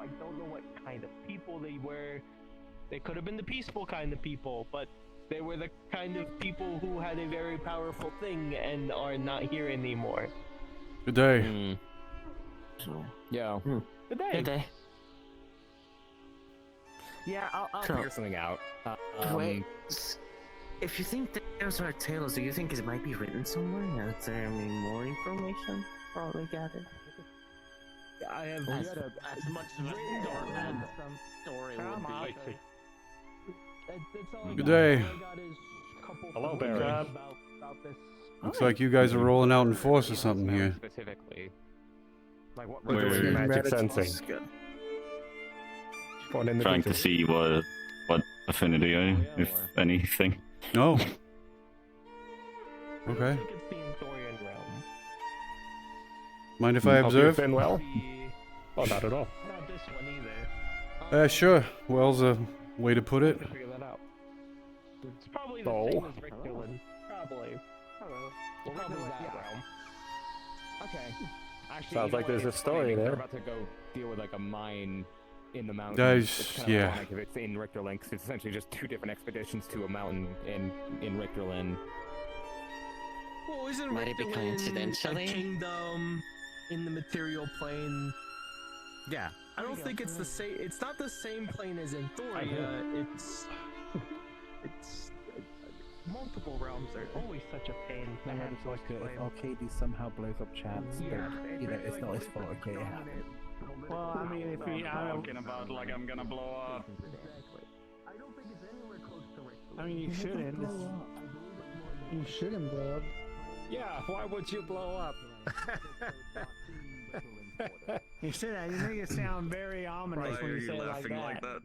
I don't know what kind of people they were. They could have been the peaceful kind of people, but they were the kind of people who had a very powerful thing and are not here anymore. Good day. So, Yeah. Good day. good day. Yeah, I'll So- figure something out. Wait, if you think those are tales, do you think it might be written somewhere? Is there any more information probably gathered? I have As- read as much as a written story, and some story would Come be. on. I see. That's all I Good got. day. All I got is a couple Hello, things Barry. about this. Looks like you guys are rolling out in force or something here. Specifically. Like what Wait, regular wait, wait. magic That's sensing? good. Going in the Trying to details. see what affinity I, if anything. No. I Okay. think it's the Anthorian realm. Mind if I Help you, observe? Finwell? The- Oh, not at all. Not this one either. Sure. Well's a way to put it. I can figure that out. It's probably the Oh. same as Rick Dillon. Probably. Hello. We'll probably that realm. Okay. Actually, Sounds you know like what, there's a it's story funny, they're there. about to go deal with like a mine in the mountains. Guys, It's kind of yeah. ironic if it's in Richterland, 'cause it's essentially just two different expeditions to a mountain in Richterland. Well, isn't Might it be Richterland coincidentally? a kingdom in the material plane? Yeah. I don't think it's the same. It's not the same plane as Enthoria. It's multiple realms. They're always such a pain. I heard it's like if Arcady somehow blows up chats, then, you know, it's not his fault, okay, it happened. Well, I mean, if we, Talking about like I'm gonna blow up. I don't think it's anywhere close to Richterland. I mean, you shouldn't. You shouldn't blow up. Yeah, why would you blow up? You say that, you make it sound very ominous when you say it like that.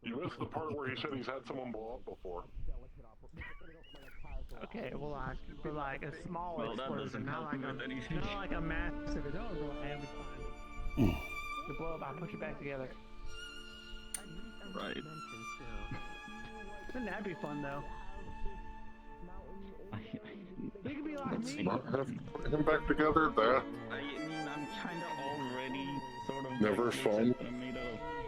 You missed the part where he said he's had someone blow up before. Okay, well, like a small Well, that explosion, doesn't not help like me with a, anything. not like a massive. Don't go every time. You blow up, I'll put you back together. Right. Wouldn't that be fun though? You could be like me. Not have to put him back together, that I mean, I'm kind of already sort of. Never fun.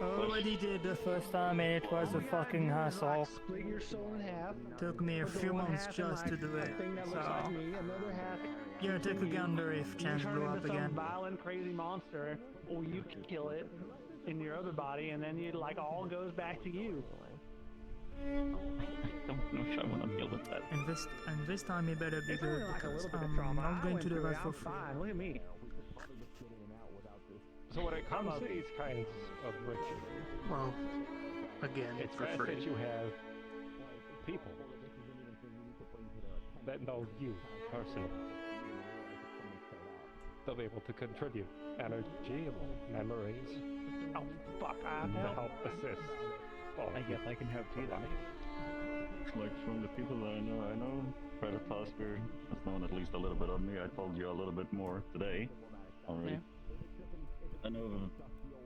Already did the first time and it was a fucking hassle. Split your soul in half. Took me a Put the few one months half in, just like, to do a it. thing that looks So, like me, another half. gonna take a gander if chance turn blow into up some again. violent, crazy monster, or you can kill it in your other body, and then it like all goes back to you. I don't know if I want to deal with that. And this time it better be It's good only like a because little bit of I'm trauma. not I going went to do through it. that for I'm free. fine. Look at me. So when it comes to these kinds of rituals, Well, again, it's for best free. that you have people that know you personally. They'll be able to contribute energy and memories Oh fuck! I to help. help assist. Well, I guess I can help you then. Like from the people that I know Predatosker has known at least a little bit of me. I told you a little bit more today already. I know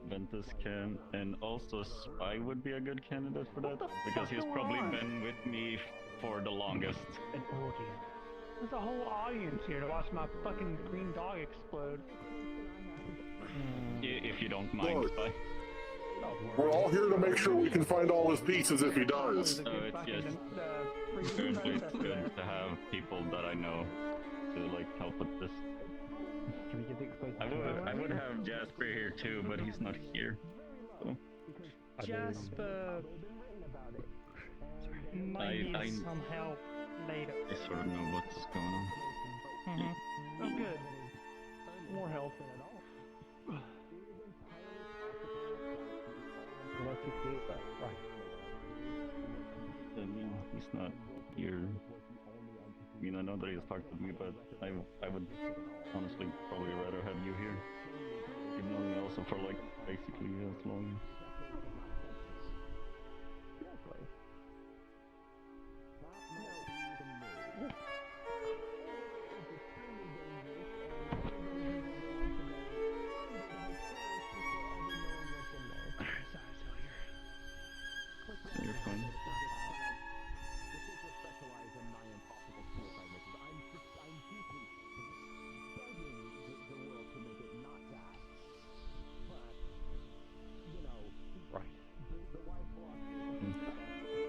Ventus can, and also Spy would be a good candidate for that because he's probably been with me for the longest. An orgy. There's a whole audience here to watch my fucking green dog explode. If you don't mind, Look. Spy. We're all here to make sure we can find all his pieces if he does. So it's just good to have people that I know to like help with this. Can we get the explosive? I would have Jasper here too, but he's not here. So. Jasper might need some help later. I sort of know what's going on. Oh, good. More help. Right. I mean, he's not here. I mean, I know that he's talked to me, but I would honestly probably rather have you here. You've known me also for like basically as long. You're fine. Right.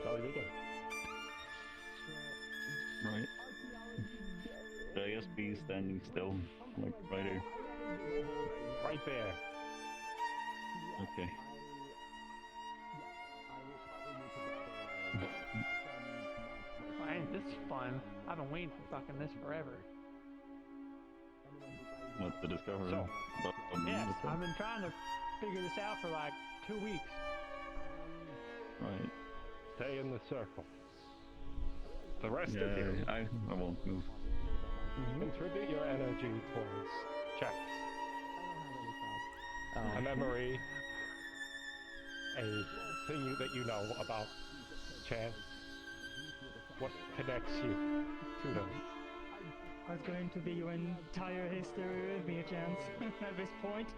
Jolly good. Right. Should I just be standing still, like right here? Right there. Okay. Ain't this fun? I've been waiting for fucking this forever. What to discover? So, Yes, I've been trying to figure this out for like 2 weeks. Right. Stay in the circle. The rest Yeah, of you, I won't move. contribute your energy towards checks. A memory, a thing that you know about chance. What connects you to them? That's going to be your entire history with me, a chance at this point.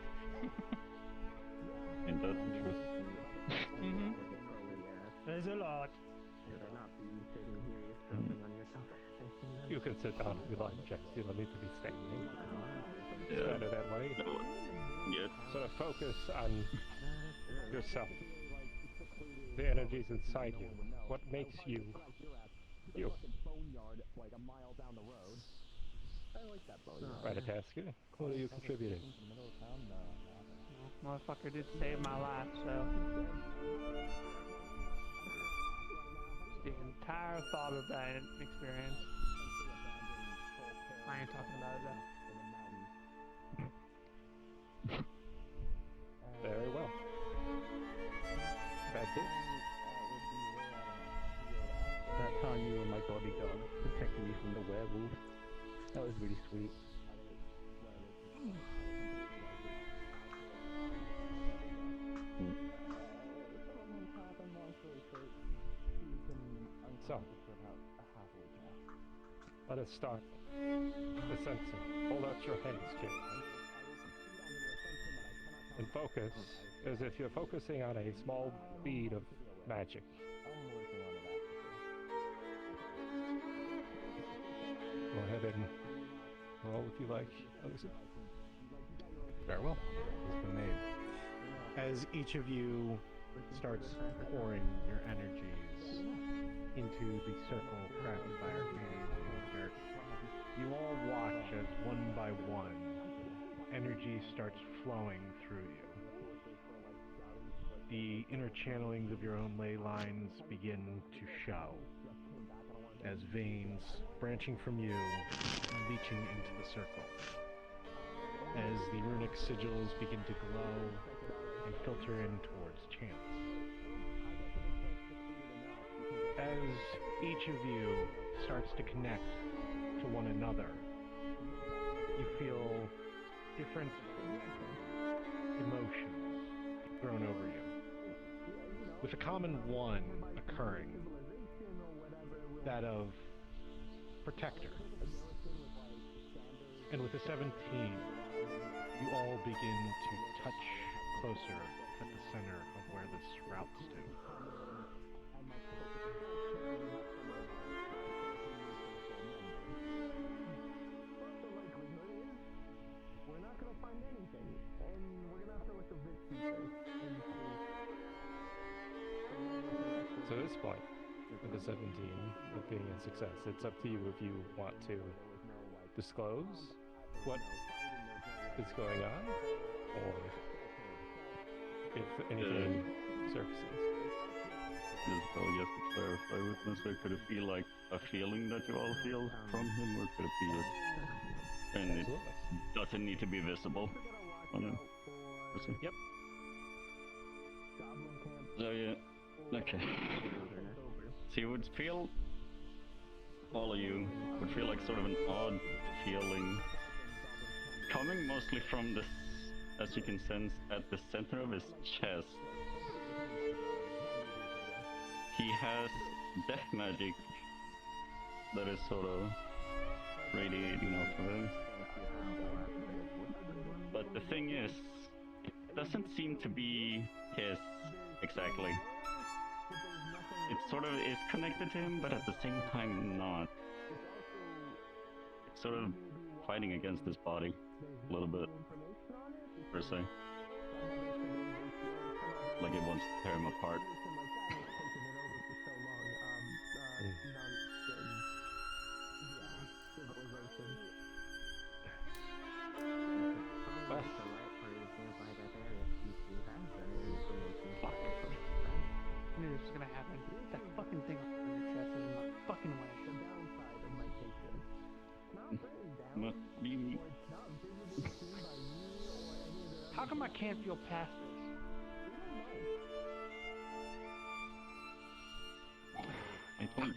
Ain't that the truth? There's a lot. You can sit down if you like, Jess. You don't need to be standing. It's Yeah. better that way. Yes. Sort of focus on yourself. The energies inside you. What makes you you? Right, Ataska? What are you contributing? Motherfucker did save my life, so. The entire thought of that experience. I ain't talking about it though. Very well. That's it. That time you and my bodyguard protected me from the werewolf. That was really sweet. So, let us start the sensing. Hold out your hands, Jim. And focus as if you're focusing on a small bead of magic. Go ahead and roll if you like. Farewell has been made. As each of you starts pouring your energies into the circle crafted by Arcades and Eldritch, you all watch as one by one energy starts flowing through you. The inner channelings of your own ley lines begin to show as veins branching from you, leaching into the circle. As the runic sigils begin to glow and filter in towards chance. As each of you starts to connect to one another, you feel different emotions thrown over you, with a common one occurring, that of protector. And with a 17, you all begin to touch closer at the center of where this routes to. We're not gonna find anything, and we're gonna have to look a bit deeper into to this point, with the 17 with being a success, it's up to you if you want to disclose what is going on, or if anything surfaces. Just to clarify with Mr. Could it be like a feeling that you all feel from him, or could it be just... And it doesn't need to be visible on him? Yep. So yeah, okay. So you would feel, all of you would feel like sort of an odd feeling coming mostly from this, as you can sense, at the center of his chest. He has death magic that is sort of radiating off of him. But the thing is, it doesn't seem to be his exactly. It sort of is connected to him, but at the same time not. It's sort of fighting against his body a little bit, per se. Like it wants to tear him apart. I knew this was gonna happen. That fucking thing on your chest is in my fucking way. What do you mean? How come I can't feel past this? I think.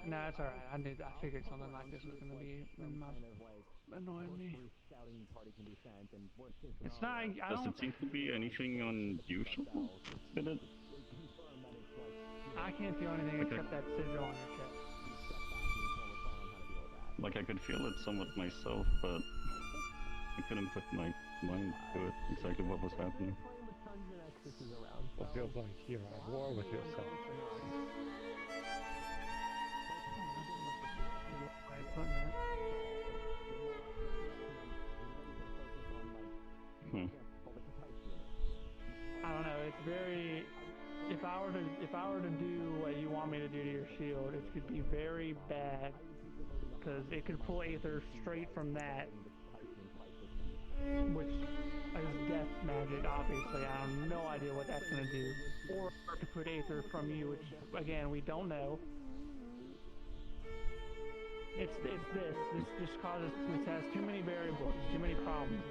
Nah, it's alright. I figured something like this was gonna be annoying me. It's not. I Does don't. it seem to be anything unusual with it? I can't feel anything Okay. except that sigil on your chest. Like I could feel it somewhat myself, but I couldn't put my mind to it exactly what was happening. It feels like you're at war with yourself. I don't know. It's very. If I were to do what you want me to do to your shield, it could be very bad because it could pull Aether straight from that, which is death magic. Obviously, I have no idea what that's gonna do. Or to put Aether from you, which again we don't know. It's this. This just causes. This has too many variables, too many problems.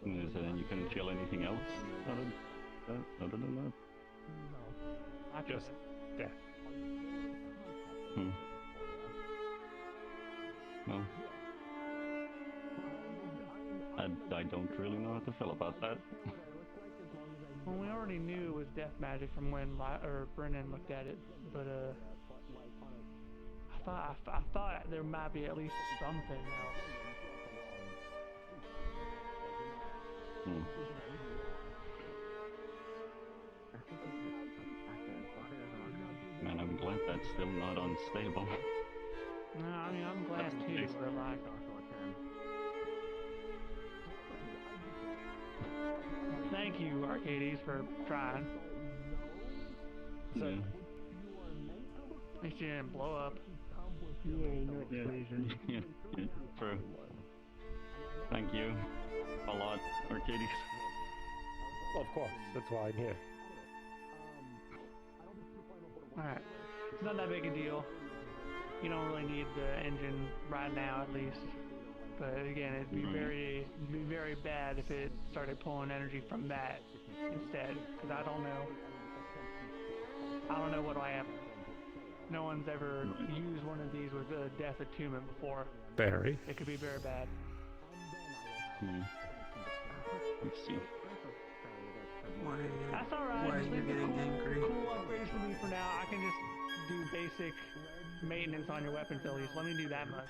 So then you couldn't feel anything else other than that? Not Just death. No. I don't really know how to feel about that. Well, we already knew it was death magic from when Brennan looked at it, but I thought there might be at least something else. Man, I'm glad that's still not unstable. No, I mean I'm glad too, but like. Thank you, Arcades, for trying. So, At least you didn't blow up. yeah, true. Thank you a lot, Arcades. Well, of course, that's why I'm here. Alright. It's not that big a deal. You don't really need the engine right now, at least. But again, it'd be very bad if it started pulling energy from that instead. Because I don't know what I have. No one's ever used one of these with a death attunement before. Barry. It could be very bad. Let's see. That's alright. Just leave the cool upgrades for me for now. I can just do basic maintenance on your weapons at least. Let me do that much.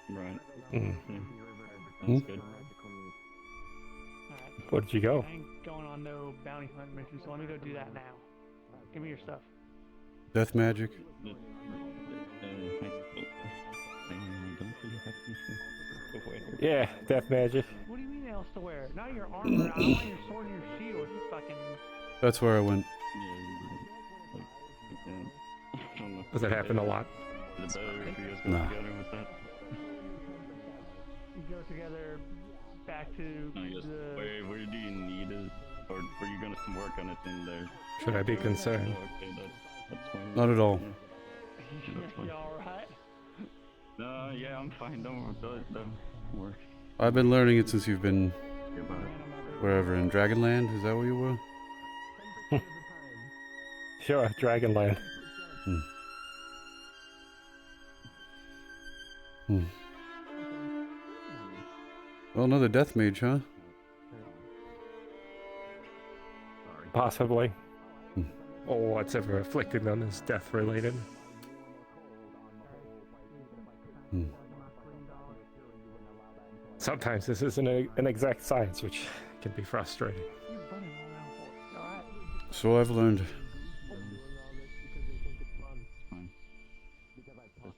Right. Mm-hmm. That's good. Alright. Where did you go? I ain't going on no bounty hunt mission, so let me go do that now. Give me your stuff. Death magic. I don't really have anything. Yeah, death magic. What do you mean, else to wear. Not your armor. I don't want your sword and your shield. You fucking. That's where I went. Does that happen a lot? Is it better if you guys go No. together with that? You go together back to No, yes. the. Where do you need it? Or were you gonna work on it in there? Should I be concerned? Oh, okay, that's fine. Not at all. You alright? No, yeah, I'm fine. Don't worry. I've been learning it since you've been Goodbye. wherever in Dragonland. Is that where you were? Sure, Dragonland. Well, another death mage, huh? Possibly. Or whatever afflicted them is death related. Sometimes this isn't an exact science, which can be frustrating. So I've learned.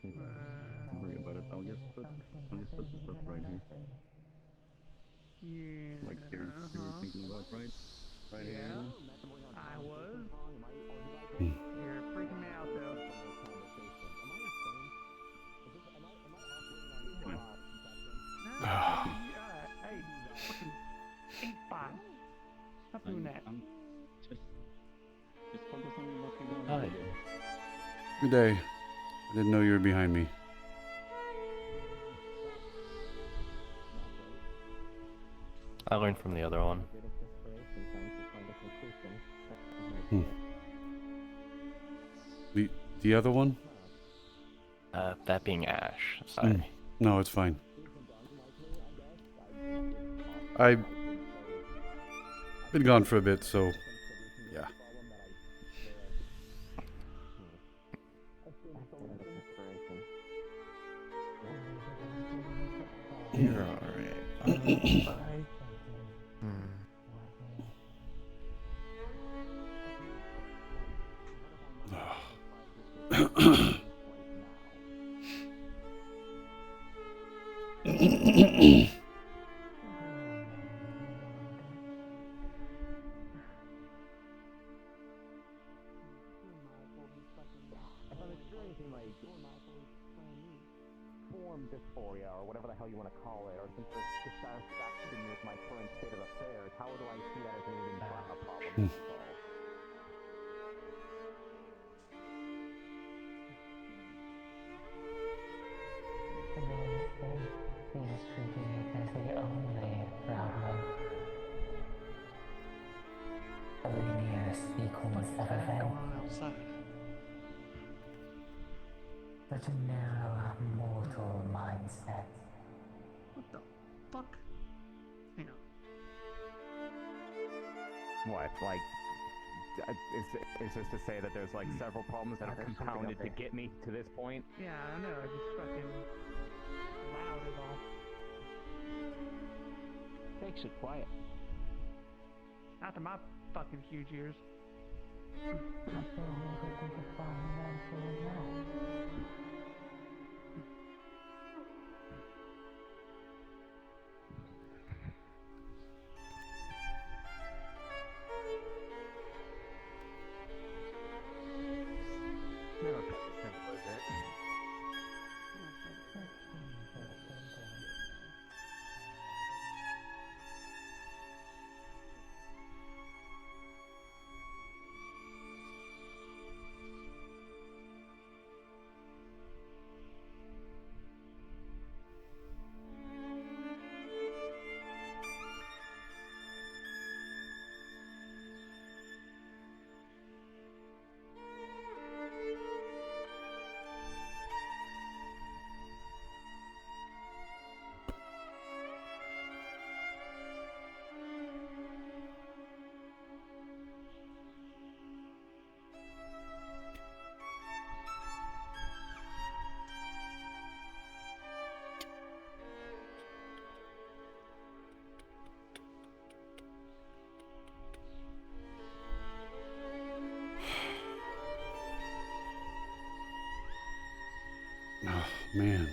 Don't worry about it. I'll just put the stuff right here. Yeah. Like you were thinking about, right? Right here. I was. You're freaking me out though. Hey, fucking ain't fine. Stop doing that. Just focus on what you want Hi. to do. Good day. I didn't know you were behind me. I learned from the other one. The other one? That being Ash. Sorry. No, it's fine. I've been gone for a bit, so yeah. You're alright. Form dysphoria, or whatever the hell you want to call it, or some sort of dissatisfaction with my current state of affairs, how do I see that as an even a problem to solve? Seems to be as the only problem. The linear sequence of events. Such a narrow, mortal mindset. What the fuck? Hang on. What, like, is this to say that there's like several problems that have compounded to get me to this point? Yeah, I know. I just fucking loud is all. Thanks, you're quiet. After my fucking huge ears. Never felt as simple as it. Oh, man.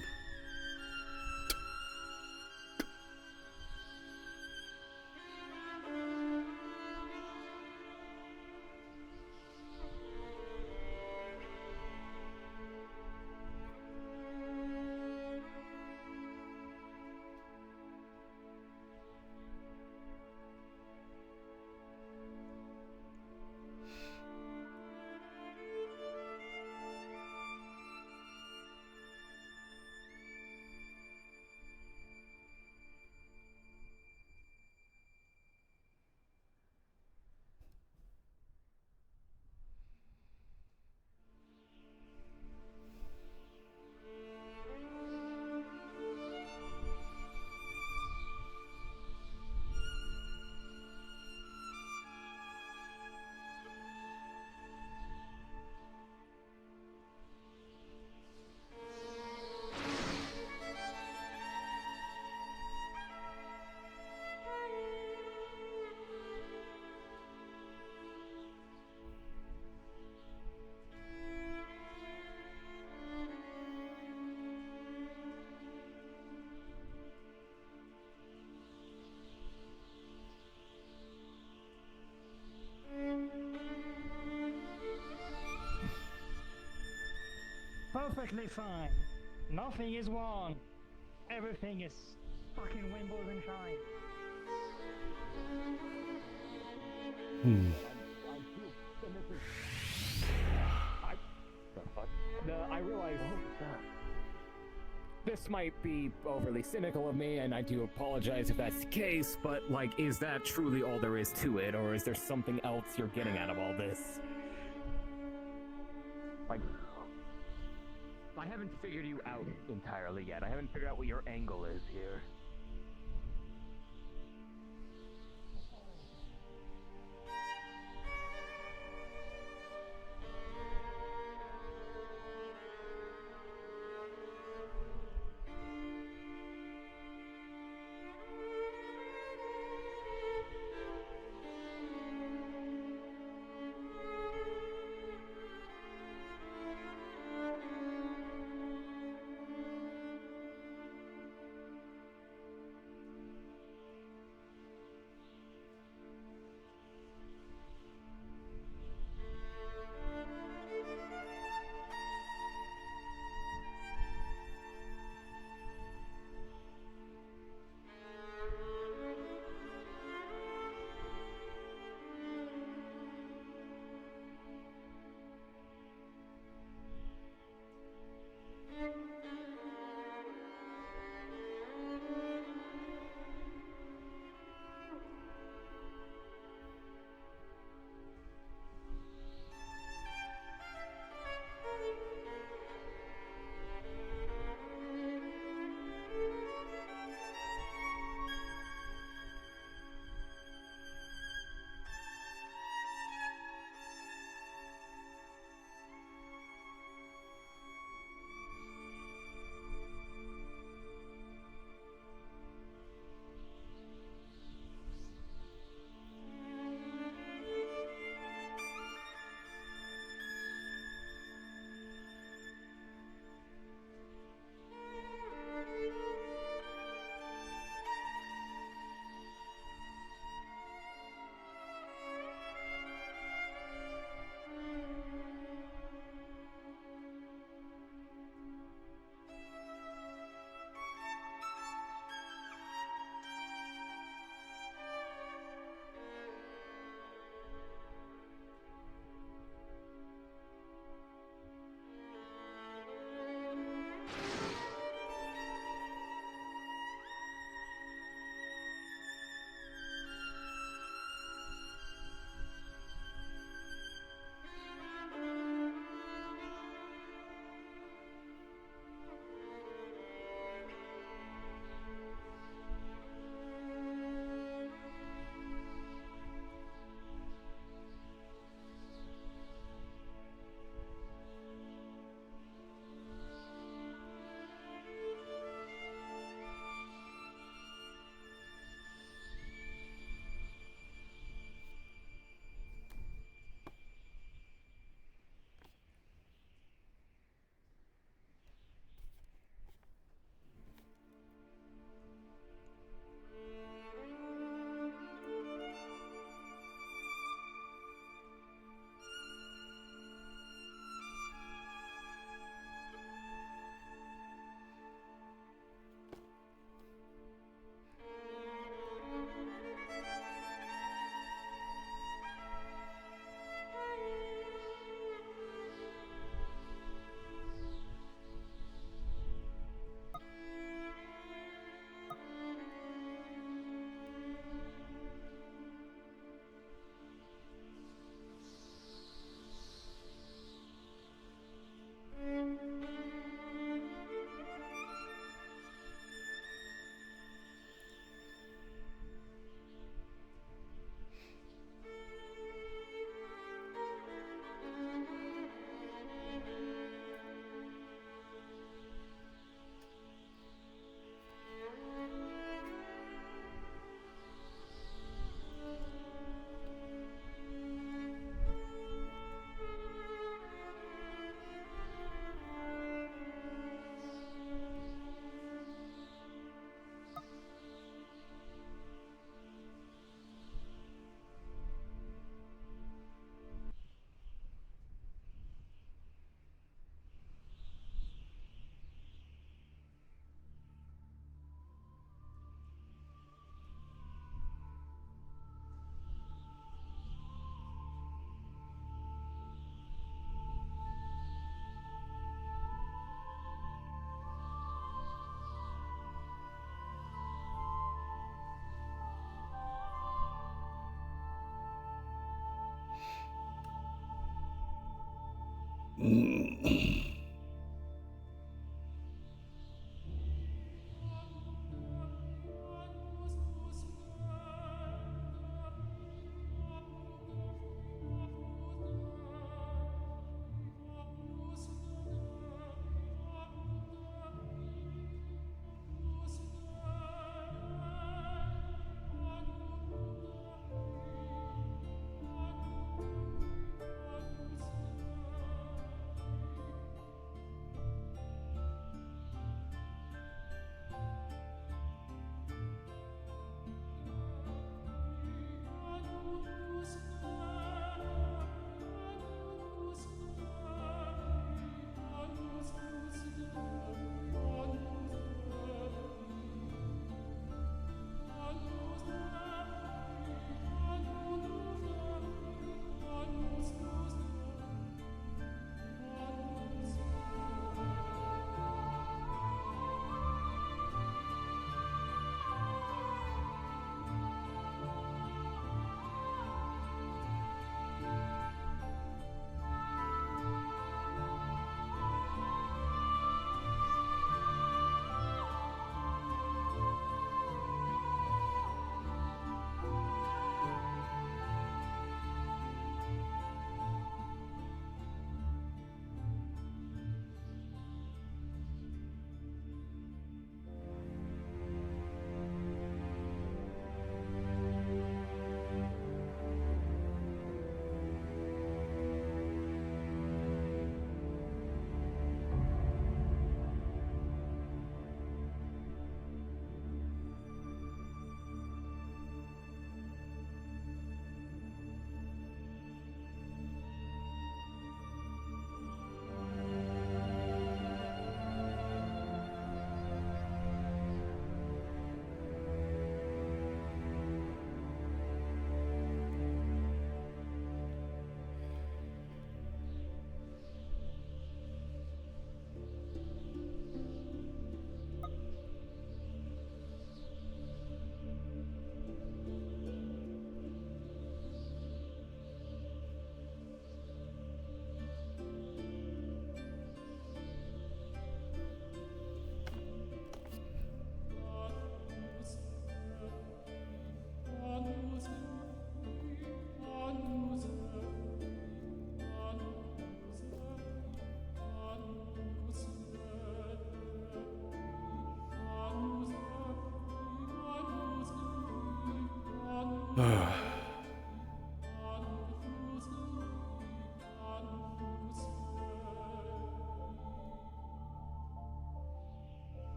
perfectly fine. Nothing is wrong. Everything is fucking rainbows and shine. I realize this might be overly cynical of me, and I do apologize if that's the case, but, like, is that truly all there is to it, or is there something else you're getting out of all this? Like, I haven't figured you out entirely yet. I haven't figured out what your angle is here.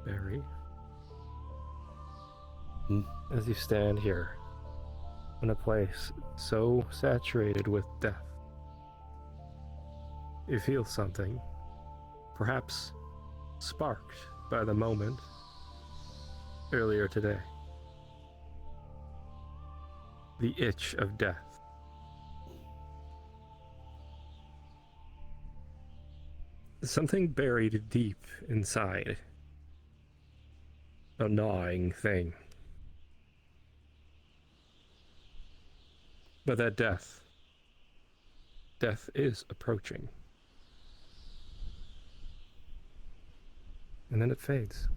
Barry, Hmm? as you stand here in a place so saturated with death, you feel something, perhaps sparked by the moment earlier today. The itch of death. Something buried deep inside. A gnawing thing. But that death is approaching. And then it fades.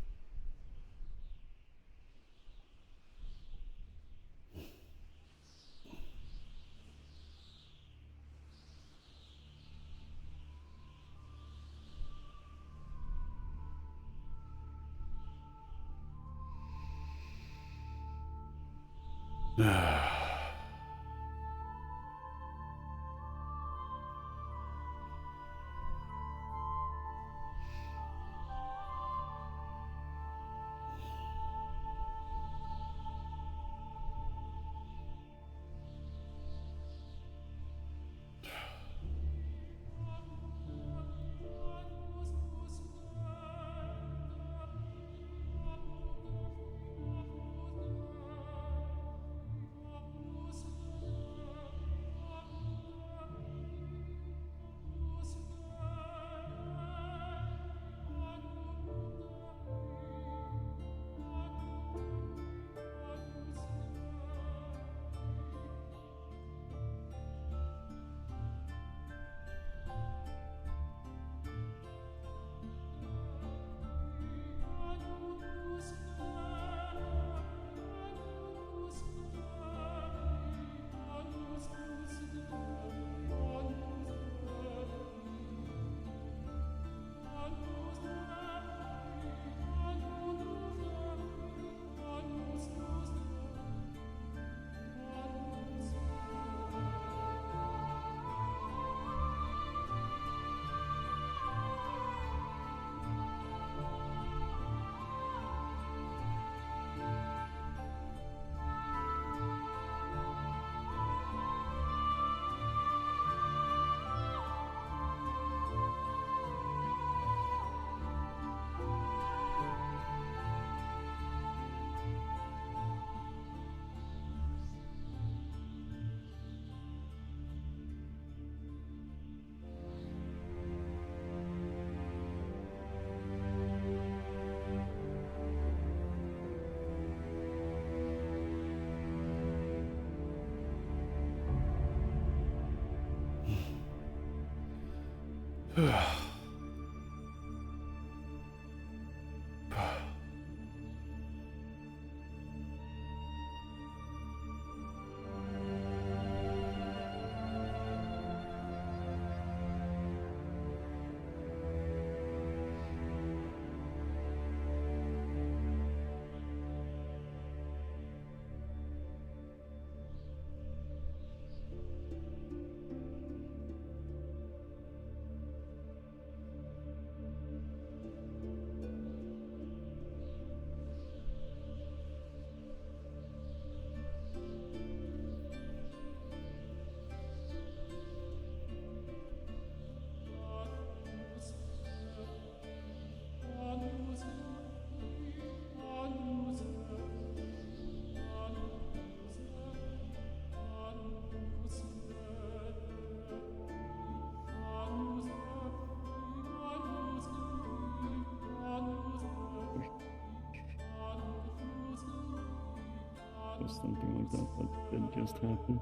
Or something like that, but didn't just happen.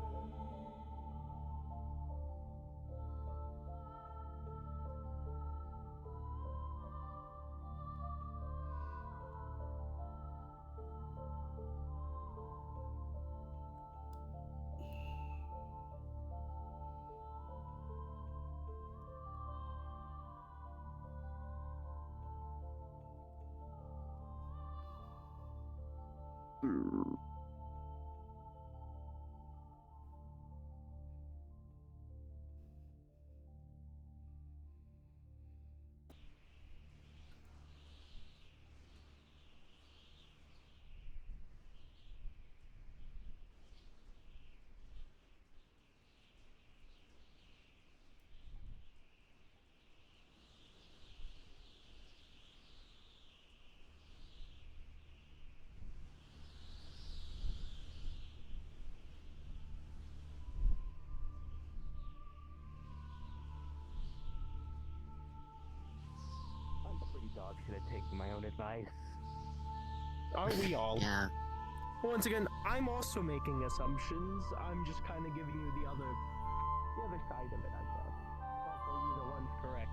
Dog should have taken my own advice. Are we all? Yeah. Once again, I'm also making assumptions. I'm just kind of giving you the other side of it, I guess. Not that either one's correct.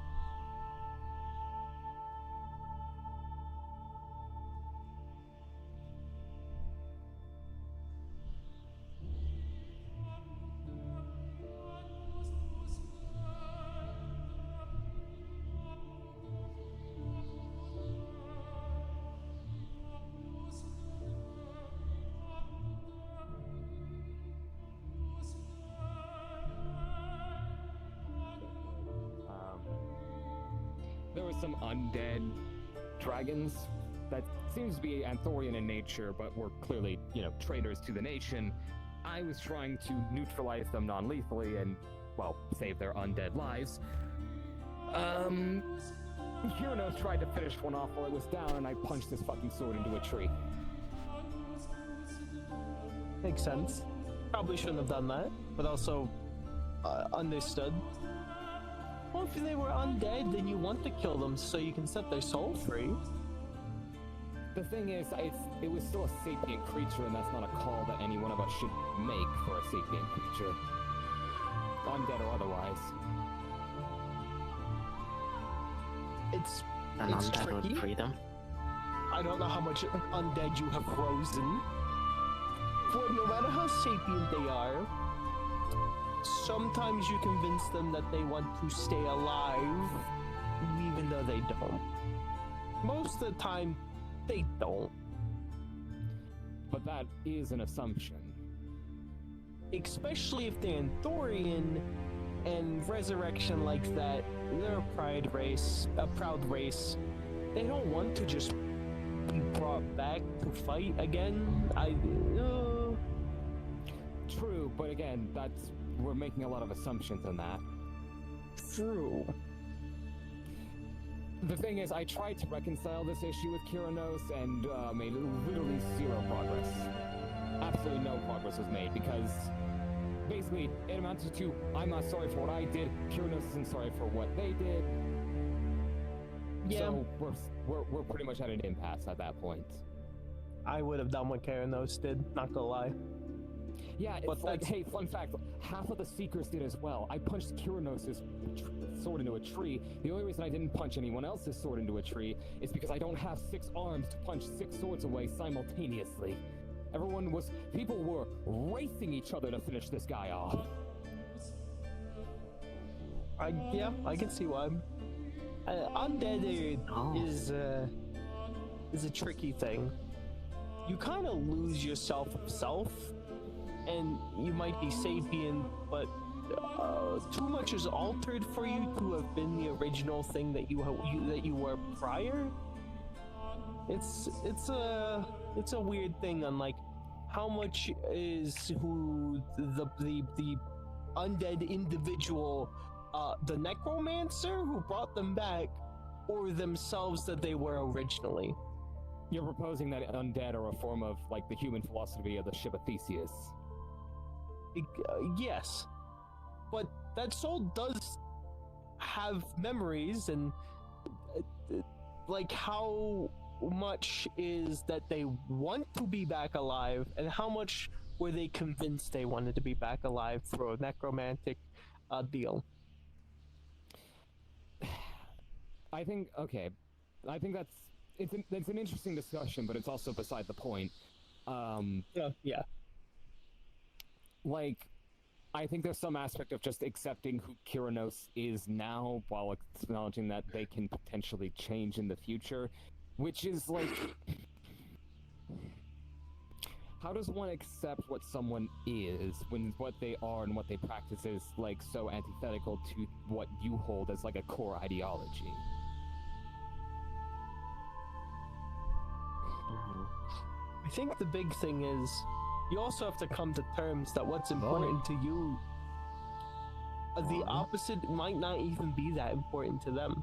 There were some undead dragons that seems to be Anthorian in nature, but were clearly, traitors to the nation. I was trying to neutralize them non-lethally and, well, save their undead lives. Kiranos tried to finish one off while it was down, and I punched his fucking sword into a tree. Makes sense. Probably shouldn't have done that, but also understood. Well, if they were undead, then you want to kill them so you can set their soul free. The thing is, it was still a sapient creature, and that's not a call that any one of us should make for a sapient creature. Undead or otherwise. It's undead tricky. would free them. I don't know how much undead you have frozen. But no matter how sapient they are, sometimes you convince them that they want to stay alive, even though they don't. Most of the time, they don't. But that is an assumption. Especially if they're Anthorian, and Resurrection likes that. They're a proud race. They don't want to just be brought back to fight again. True, but again, we're making a lot of assumptions on that. True. The thing is, I tried to reconcile this issue with Kiranos and made literally zero progress. Absolutely no progress was made because basically it amounted to I'm not sorry for what I did, Kiranos isn't sorry for what they did. Yeah. So we're pretty much at an impasse at that point. I would have done what Karanos did, not gonna lie. Yeah, it's But like, that's- hey, fun fact, half of the Seekers did as well. I punched Kyranos' sword into a tree. The only reason I didn't punch anyone else's sword into a tree is because I don't have 6 arms to punch 6 swords away simultaneously. People were racing each other to finish this guy off. Yeah, I can see why. Undead is a tricky thing. You kind of lose your self, and you might be sapient, but too much is altered for you to have been the original thing that you were prior. It's a weird thing on like how much is who the undead individual, the necromancer who brought them back, or themselves that they were originally. You're proposing that undead are a form of, like, the human philosophy of the ship of Theseus. Yes. But that soul does have memories, and, like, how much is that they want to be back alive, and how much were they convinced they wanted to be back alive through a necromantic deal? I think it's an interesting discussion, but it's also beside the point. Yeah. Like, I think there's some aspect of just accepting who Kyranos is now, while acknowledging that they can potentially change in the future, which is like, how does one accept what someone is when what they are and what they practice is like so antithetical to what you hold as like a core ideology? I think the big thing is you also have to come to terms that what's important to you, the opposite might not even be that important to them.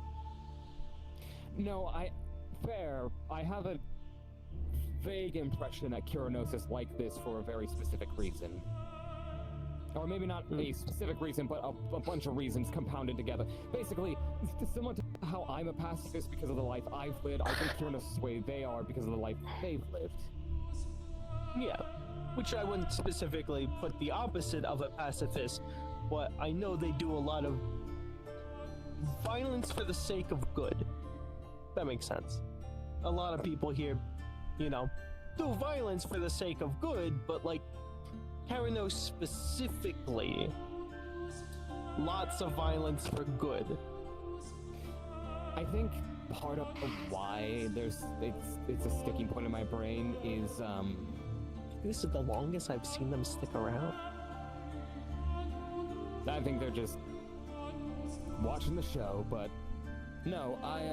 No, fair. I have a vague impression that Kyranos is like this for a very specific reason. Or maybe not a specific reason, but a bunch of reasons compounded together. Basically, it's similar to how I'm a pacifist because of the life I've lived. I think Kyranos is the way they are because of the life they've lived. Yeah, which I wouldn't specifically put the opposite of a pacifist, but I know they do a lot of violence for the sake of good. That makes sense. A lot of people here, do violence for the sake of good, but like Kyranos specifically, lots of violence for good. I think part of why it's a sticking point in my brain is this is the longest I've seen them stick around. I think they're just watching the show, but no, I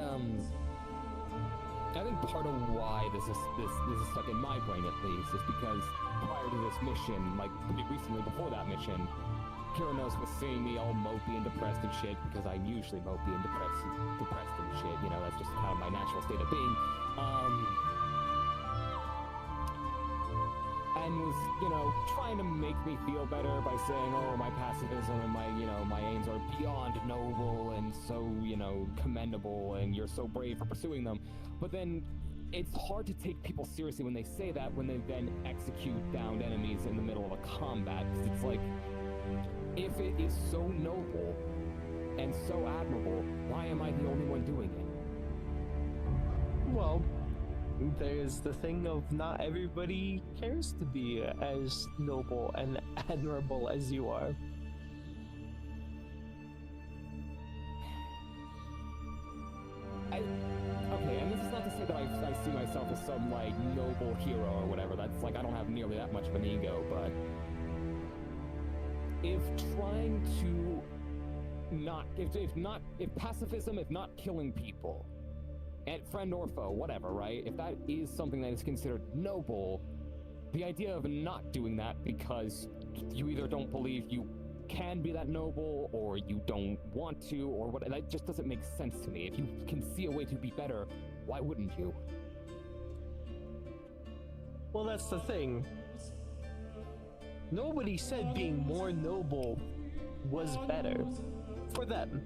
think part of why this is stuck in my brain at least is because prior to this mission, like pretty recently before that mission, Kyranos was seeing me all mopey and depressed and shit, because I'm usually mopey and depressed and shit, that's just kind of my natural state of being. And was, trying to make me feel better by saying, oh, my pacifism and my aims are beyond noble and so, commendable, and you're so brave for pursuing them. But then it's hard to take people seriously when they say that, when they then execute downed enemies in the middle of a combat. Because it's like, if it is so noble and so admirable, why am I the only one doing it? Well, there's the thing of not everybody cares to be as noble and admirable as you are. Okay, and this is not to say that I see myself as some, like, noble hero or whatever. That's, like, I don't have nearly that much of an ego, but if trying to if pacifism, if not killing people, and friend or foe, whatever, right? If that is something that is considered noble, the idea of not doing that because you either don't believe you can be that noble, or you don't want to, or what, that just doesn't make sense to me. If you can see a way to be better, why wouldn't you? Well, that's the thing. Nobody said being more noble was better for them.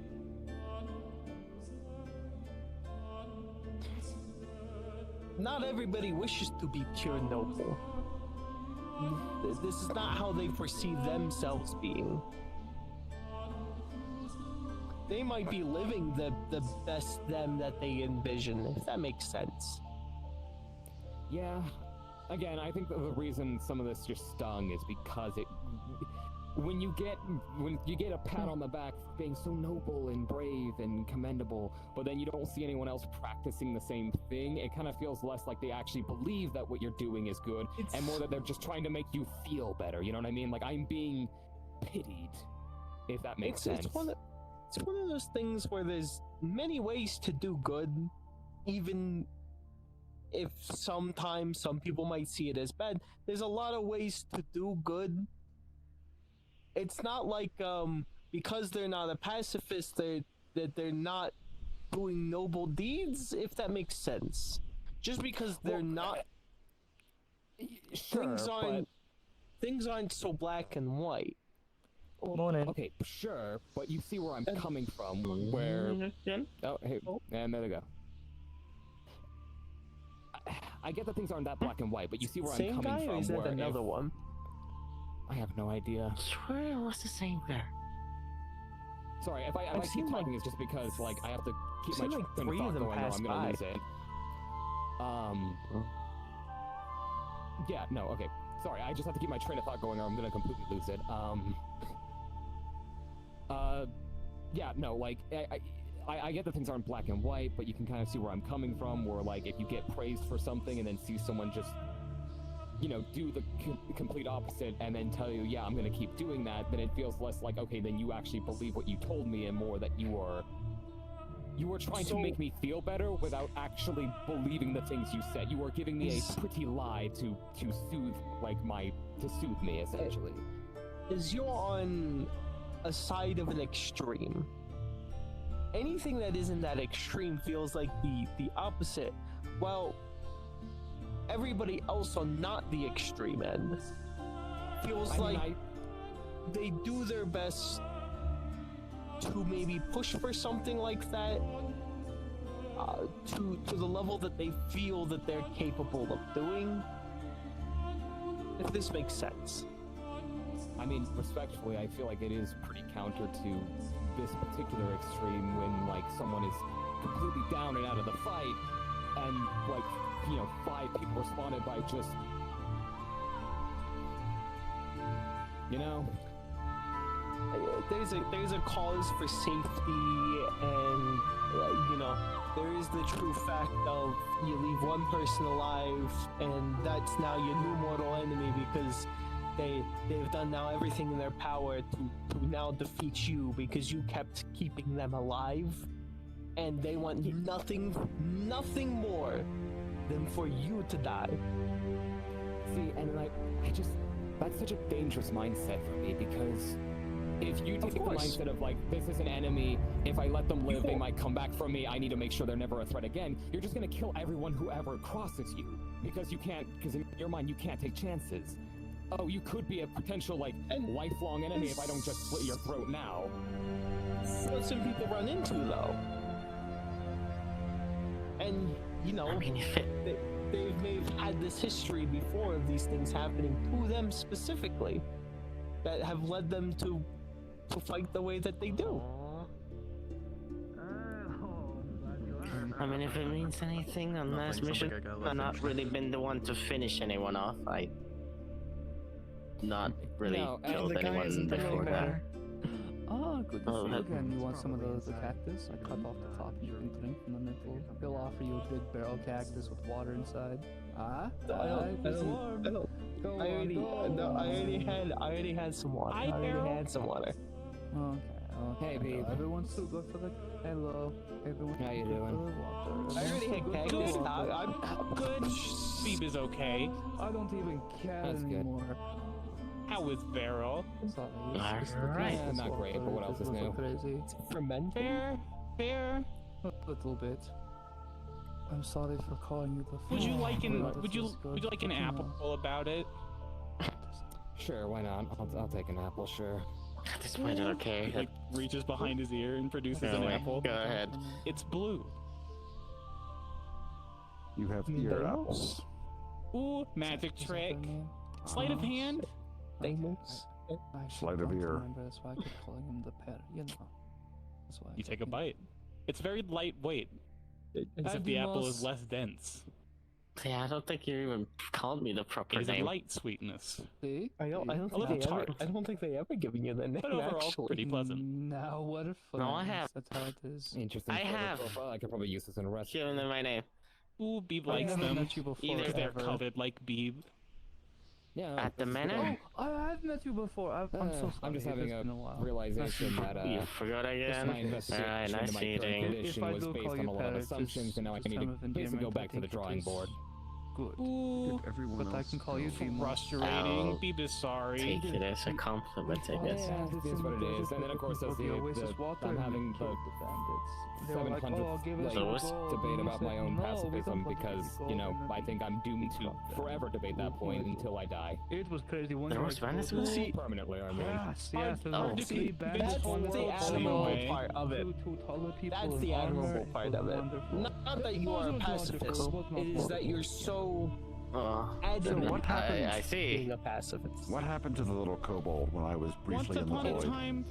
Not everybody wishes to be pure noble. this is not how they perceive themselves being. They might be living the best them that they envision, if that makes sense. Yeah. Again, I think that the reason some of this just stung is because when you get a pat on the back for being so noble and brave and commendable, but then you don't see anyone else practicing the same thing, it kind of feels less like they actually believe that what you're doing is good, and more that they're just trying to make you feel better. You know what I mean? Like, I'm being pitied, if that makes sense. It's one of those things where there's many ways to do good, even if sometimes some people might see it as bad. There's a lot of ways to do good. It's not like because they're not a pacifist, they're not doing noble deeds, if that makes sense. Just because they're not, sure, things aren't so black and white. Morning. Okay, sure, but you see where I'm coming from, where... Oh, hey, and there they go. I get that things aren't that black and white, but you see where I'm coming from, or is that another one? I have no idea. I swear it was the same guy. Sorry, if I keep talking, it's just because, like, I have to keep my train of thought going or I'm gonna lose it. Yeah, no, okay. Sorry, I just have to keep my train of thought going or I'm gonna completely lose it. Yeah, no, like, I get that things aren't black and white, but you can kind of see where I'm coming from, where, like, if you get praised for something and then see someone just, you know, do the complete opposite and then tell you, yeah, I'm gonna keep doing that, then it feels less like, okay, then you actually believe what you told me, and more that you are trying to make me feel better without actually believing the things you said. You are giving me a pretty lie to soothe, like, to soothe me, essentially. Is you're on a side of an extreme. Anything that isn't that extreme feels like the opposite. Well, everybody else on not the extreme end feels they do their best to maybe push for something like that to the level that they feel that they're capable of doing, if this makes sense. I mean, respectfully, I feel like it is pretty counter to this particular extreme when, like, someone is completely down and out of the fight, and, like, you know, 5 people responded by just, you know, there's a cause for safety, and you know, there is the true fact of you leave one person alive, and that's now your new mortal enemy because they've done now everything in their power to now defeat you because you kept keeping them alive, and they want nothing more than for you to die. See, and I just, that's such a dangerous mindset for me, because if you take the mindset of, like, this is an enemy, if I let them live, they might come back from me, I need to make sure they're never a threat again, you're just gonna kill everyone who ever crosses you, because in your mind you can't take chances. Oh, you could be a potential, like, lifelong enemy if I don't just slit your throat now. What some people run into, though. And, you know, they've had this history before of these things happening to them specifically that have led them to fight the way that they do. I mean, if it means anything, on last mission, I've not really been the one to finish anyone off. I not really killed anyone before that. Oh, good to see you again. You want some of the cactus? I cut off the top and you can drink from the nipple. He'll offer you a big barrel cactus with water inside. I already had some water. I already had some water. Okay. Hey, babe. Everyone's too good for the... Hello. Everyone. How you doing? I already had cactus. I'm good. Beeb is okay. I don't even care anymore. Good. How is Beryl? Right. Not great, but what else is new? Crazy. Fermented? Fair. A little bit. I'm sorry for calling you the. Would you like an apple about it? Sure, why not? I'll take an apple, sure. At this point, okay. He reaches behind his ear and produces an apple. Go ahead. It's blue. You have ear apples. Ooh, magic trick. Sleight of hand? Thanks. Sleight of ear. That's why I keep calling him the pet. You know. That's why. You take a bite. It's very lightweight. Except the apple is less dense. Yeah, I don't think you even called me the proper It's a name. light sweetness. See? I don't think they ever given you the name. But overall, actually. pretty pleasant. Now what if? No, I have. That's how it is. Interesting. I have. Profile. I could probably use this in a rest. Given them my name. Ooh, Beeb I likes haven't them. met you before. Either they're ever. coveted like Beeb. Yeah. At the manor? Oh, I've met you before. I'm so sorry. I'm just having It's been a while. realization that You forgot again? my investigation Alright, nice into my current meeting. condition If I was do based call on you a lot of Pat, assumptions, just- and now I just need time to of basically endearment, go I back to the think it drawing is board. Good. Ooh, But I can call you Demon. frustrating. Beeb is sorry. Take it as a compliment, I guess. Yeah, it is what it is. And then of course there's I'm having the 700th debate about my own pacifism because, you know, I think I'm doomed to forever debate that point until I die. It was crazy. One There was Vanessa? See, permanently, I mean. Yes, yes. See, that's the admirable part of it. That's the admirable part of it. Not that you are a pacifist. It is that you're so adamant what happened? I see. being a pacifist. What happened to the little kobold when I was Once briefly in the upon a void? time,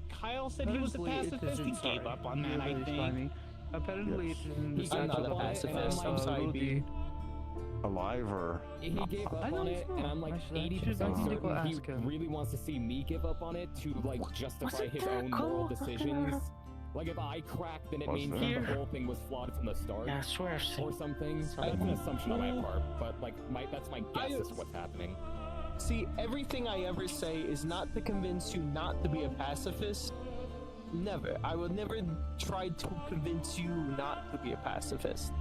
Kyle said he was a pacifist. He gave up on that, I think. Apparently, Yes. it isn't the I'm not a statue of pacifist. I'm sorry, Rudy. Beeb. Alive or He gave up I on don't it, know. and I'm like Actually, 80% I should go certain he ask him. really wants to see me give up on it to like justify his own moral decisions. Like if I crack, then it What's means that? that the whole thing was flawed from the start. Yeah, I swear I've seen Or something. That's an assumption on my part, but like that's my guess as to what's happening. See, everything I ever say is not to convince you not to be a pacifist. Never. I would never try to convince you not to be a pacifist.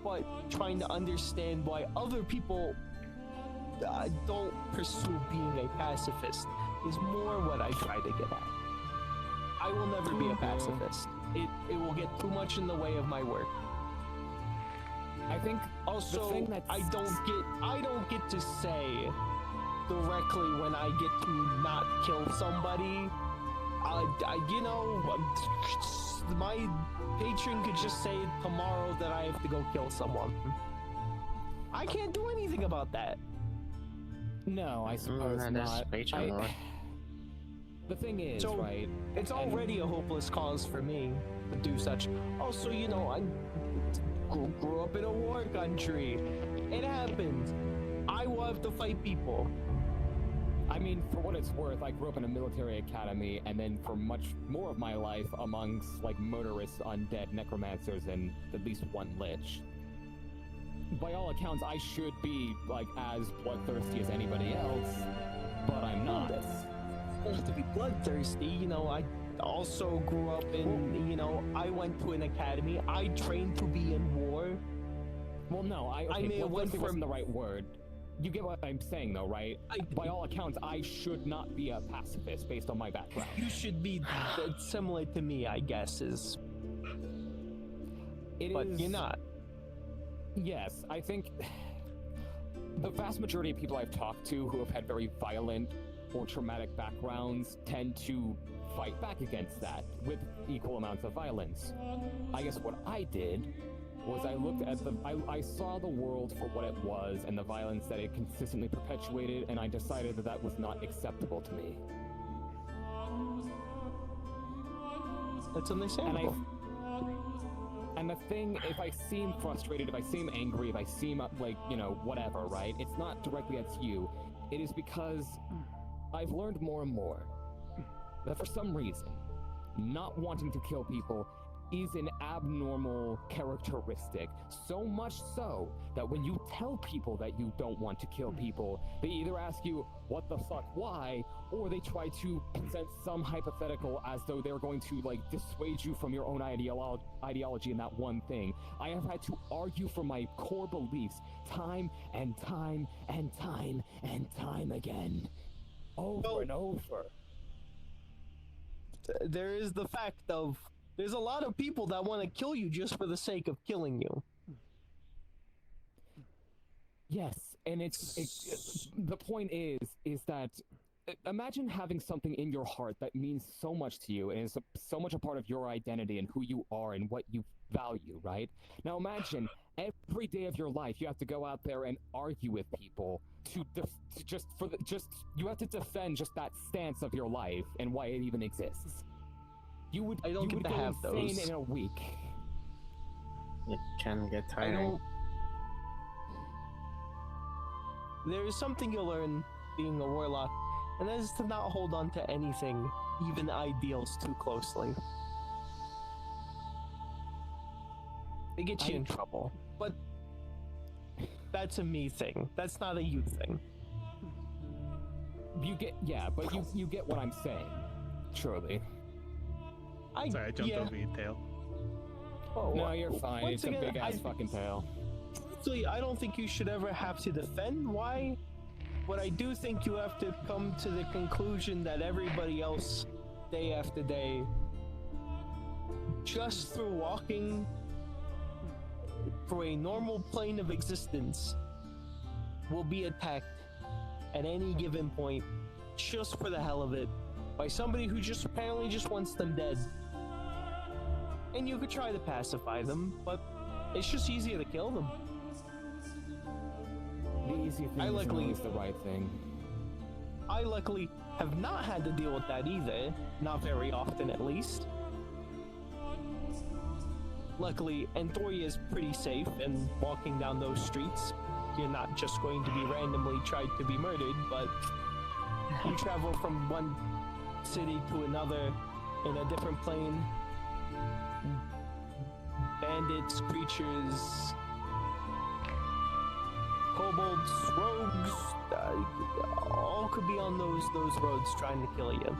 But trying to understand why other people don't pursue being a pacifist is more what I try to get at. I will never be a pacifist. It will get too much in the way of my work. I think Also, the thing that's... I don't get to say directly when I get to not kill somebody. You know, my patron could just say tomorrow that I have to go kill someone. I can't do anything about that. No, I suppose that is not. patron, though. The thing is, So, right? It's already a hopeless cause for me to do such. Also, you know, I grew up in a war country. It happens. I will have to fight people. I mean, for what it's worth, I grew up in a military academy, and then for much more of my life amongst, like, murderous, undead necromancers and at least one lich. By all accounts, I should be, like, as bloodthirsty as anybody else, but I'm not. I don't have to be bloodthirsty, you know, I also grew up in, you know, I went to an academy, I trained to be in war. Well, no, I may have went bloodthirsty wasn't from- the right word. You get what I'm saying, though, right? By all accounts, I should not be a pacifist based on my background. You should be similar to me, I guess, but you're not. Yes, I think the vast majority of people I've talked to who have had very violent or traumatic backgrounds tend to fight back against that with equal amounts of violence. I guess what I did was I looked at I saw the world for what it was and the violence that it consistently perpetuated, and I decided that that was not acceptable to me. That's understandable. And the thing, if I seem frustrated, if I seem angry, if I seem like, you know, whatever, right? It's not directly at you. It is because I've learned more and more that for some reason, not wanting to kill people is an abnormal characteristic. So much so that when you tell people that you don't want to kill people, they either ask you, what the fuck, why? Or they try to present some hypothetical as though they're going to, like, dissuade you from your own ideology in that one thing. I have had to argue for my core beliefs time and time and time and time again. Over and over. There is the fact of there's a lot of people that want to kill you just for the sake of killing you. Yes, and it's the point is that imagine having something in your heart that means so much to you and is so much a part of your identity and who you are and what you value, right? Now imagine every day of your life you have to go out there and argue with people you have to defend just that stance of your life and why it even exists. You would I don't you get would to go have insane those. in a week. It can get I tiring. don't. There is something you'll learn being a warlock, and that is to not hold on to anything, even ideals, too closely. They get you in trouble, but that's a me thing. That's not a you thing. You get but you get what I'm saying, surely. Sorry, I jumped over your tail. Oh, No, you're fine. once It's again, a big ass fucking tail. Truthfully, I don't think you should ever have to defend. Why? But I do think you have to come to the conclusion that everybody else, day after day, just through walking through a normal plane of existence, will be attacked at any given point, just for the hell of it, by somebody who just apparently just wants them dead. And you could try to pacify them, but it's just easier to kill them. The easy thing I is luckily- always the right thing. I luckily have not had to deal with that either, not very often at least. Luckily, Anthoria is pretty safe, and walking down those streets, you're not just going to be randomly tried to be murdered, but you travel from one city to another in a different plane. Bandits, creatures, kobolds, rogues, all could be on those roads trying to kill you.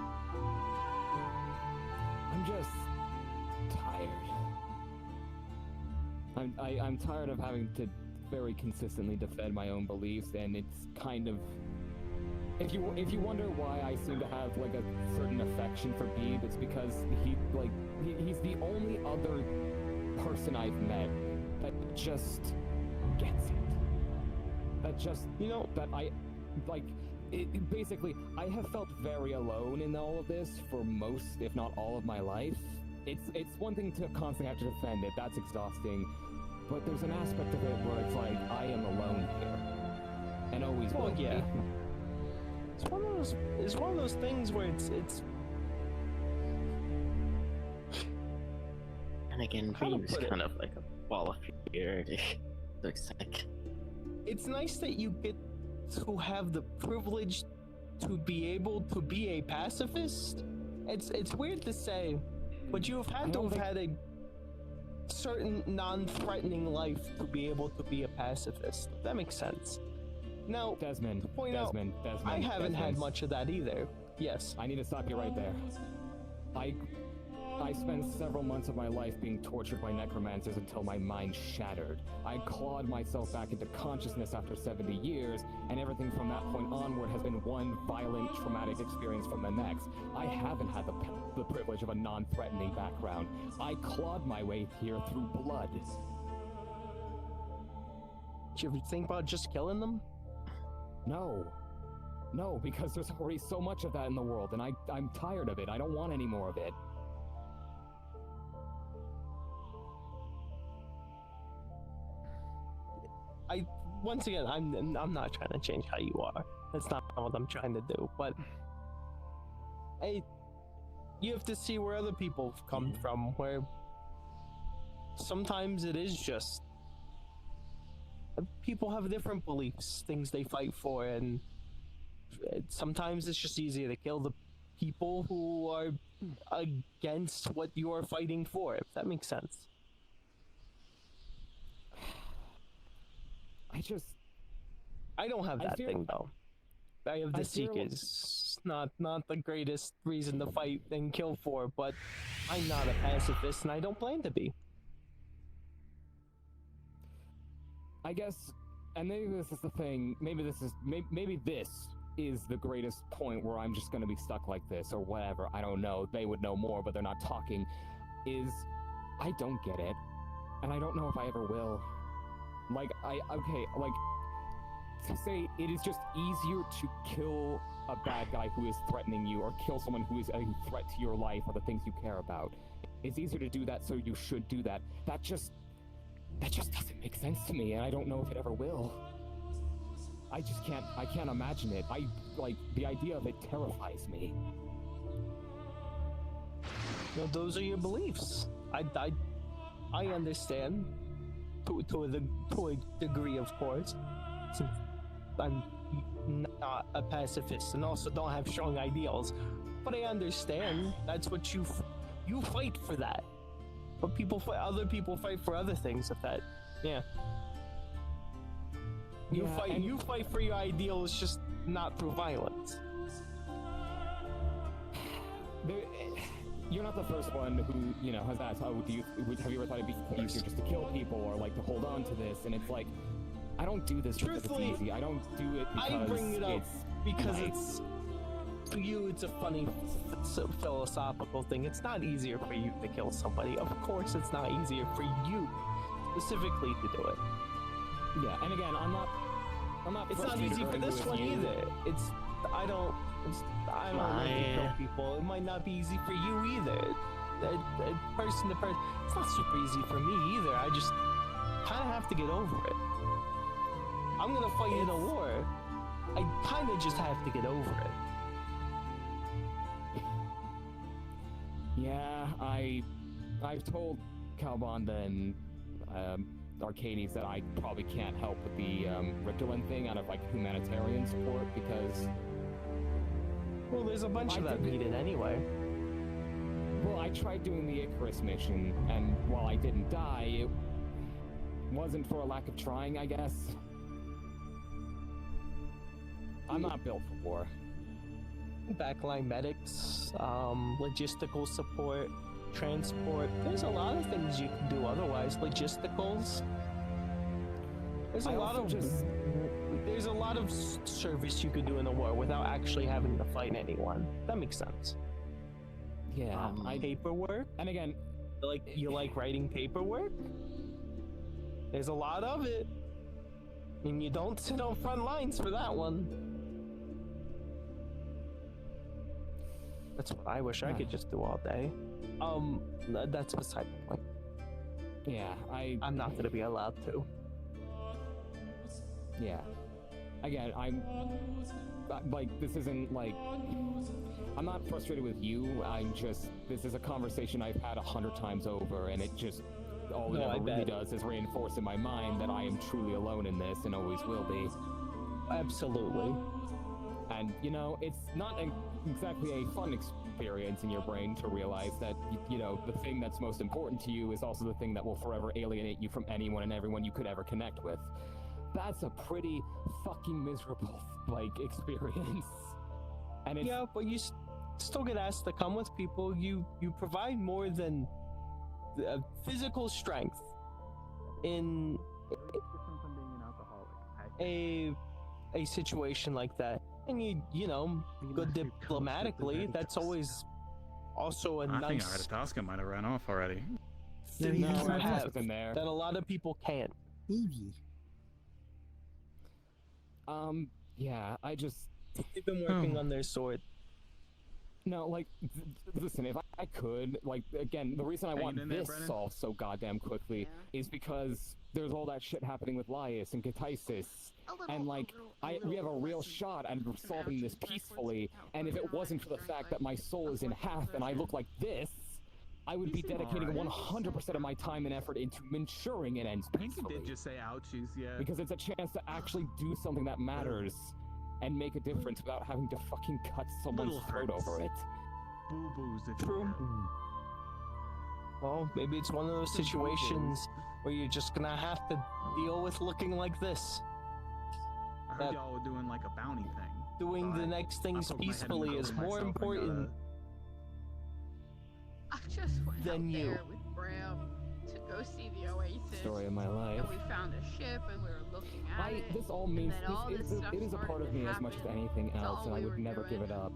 I'm just tired. I'm tired of having to very consistently defend my own beliefs, and it's kind of, if you wonder why I seem to have like a certain affection for Beeb, it's because he's the only other person I've met that just gets it. That just, that I like. Basically, I have felt very alone in all of this for most, if not all, of my life. It's one thing to constantly have to defend it. That's exhausting. But there's an aspect of it where it's like I am alone here, and always will be. Yeah. It's one of those things where it's. And again, Beeb's kind of like a ball of fear. Looks like. It's nice that you get to have the privilege to be able to be a pacifist. It's weird to say, but you have had to have had a certain non-threatening life to be able to be a pacifist. That makes sense. Now, Desmond, to point out, I haven't had much of that either. Yes. I need to stop you right there. I spent several months of my life being tortured by necromancers until my mind shattered. I clawed myself back into consciousness after 70 years, and everything from that point onward has been one violent, traumatic experience from the next. I haven't had the privilege of a non-threatening background. I clawed my way here through blood. Did you ever think about just killing them? No, because there's already so much of that in the world, and I'm tired of it. I don't want any more of it. Once again, I'm not trying to change how you are. That's not what I'm trying to do. But hey, you have to see where other people come from. Where sometimes it is just people have different beliefs, things they fight for, and sometimes it's just easier to kill the people who are against what you are fighting for. If that makes sense. I don't have that thing though. I have the Seekers. Not the greatest reason to fight and kill for, but I'm not a pacifist and I don't plan to be. I guess, and maybe this is the thing, maybe this is the greatest point where I'm just gonna be stuck like this or whatever, I don't know, they would know more but they're not talking, is I don't get it, and I don't know if I ever will. To say it is just easier to kill a bad guy who is threatening you or kill someone who is a threat to your life or the things you care about. It's easier to do that, so you should do that. That just doesn't make sense to me, and I don't know if it ever will. I can't imagine it. The idea of it terrifies me. Well, those are your beliefs. I understand to a degree, of course. Since I'm not a pacifist and also don't have strong ideals, but I understand that's what you fight for that. But other people fight for other things. You fight for your ideals, just not through violence. You're not the first one who, has asked, have you ever thought it'd be easier just to kill people or like to hold on to this? And it's like, I don't do this because it's easy. I don't do it because I bring it up because nice. it's, for you, it's a funny philosophical thing. It's not easier for you to kill somebody. Of course, it's not easier for you specifically to do it. Yeah, and again, I'm not. It's not easy for this one either. I don't love to kill people. It might not be easy for you either. Person to person, it's not super easy for me either. I just kind of have to get over it. I'm gonna fight in a war. I kind of just have to get over it. Yeah, I've told Calbonda and Arcades that I probably can't help with the Ritalin thing out of like humanitarian support because. Well, there's a bunch of that needed anyway. Well, I tried doing the Icarus mission, and while I didn't die, it wasn't for a lack of trying, I guess. I'm not built for war. Backline medics, logistical support, transport. There's a lot of things you can do otherwise. Logisticals. There's a lot of service you could do in a war without actually having to fight anyone. That makes sense. Yeah, paperwork. And again, you like writing paperwork? There's a lot of it. And you don't sit on front lines for that one. That's what I wish I could just do all day. That's beside the point. Yeah, I'm not gonna be allowed to. Yeah. Again, I'm this isn't like I'm not frustrated with you. This is a conversation I've had 100 times over, and it just all it ever really does is reinforce in my mind that I am truly alone in this and always will be. Absolutely. And it's not exactly a fun experience in your brain to realize that the thing that's most important to you is also the thing that will forever alienate you from anyone and everyone you could ever connect with. That's a pretty fucking miserable experience. And it's, but you still get asked to come with people. You provide more than physical strength in a situation like that. And good diplomatically, that's always also a nice. I think Arataska might have ran off already. Thing that a lot of people can't. Maybe. Yeah, They've been working on their sword. No, listen, if I could, again, the reason I want this solved so goddamn quickly is because there's all that shit happening with Laius and Katisis, and we have a real shot at solving this peacefully, and if it wasn't for the fact that my soul is in half and I look like this, I would be dedicating 100% of my time and effort into ensuring it ends peacefully. Did just say ouchies, yeah. Because it's a chance to actually do something that matters and make a difference without having to fucking cut someone's throat over it. Boo-boos, if True. Well, maybe it's one of those situations where you're just gonna have to deal with looking like this. I heard y'all were doing like a bounty thing. Doing the next things peacefully is more important I just went than out you. there with Bram to go see the Oasis. Story of my life. And we found a ship and we were looking at it. This all means and then all this stuff it is a part of me as much as anything else, and I would never give it up.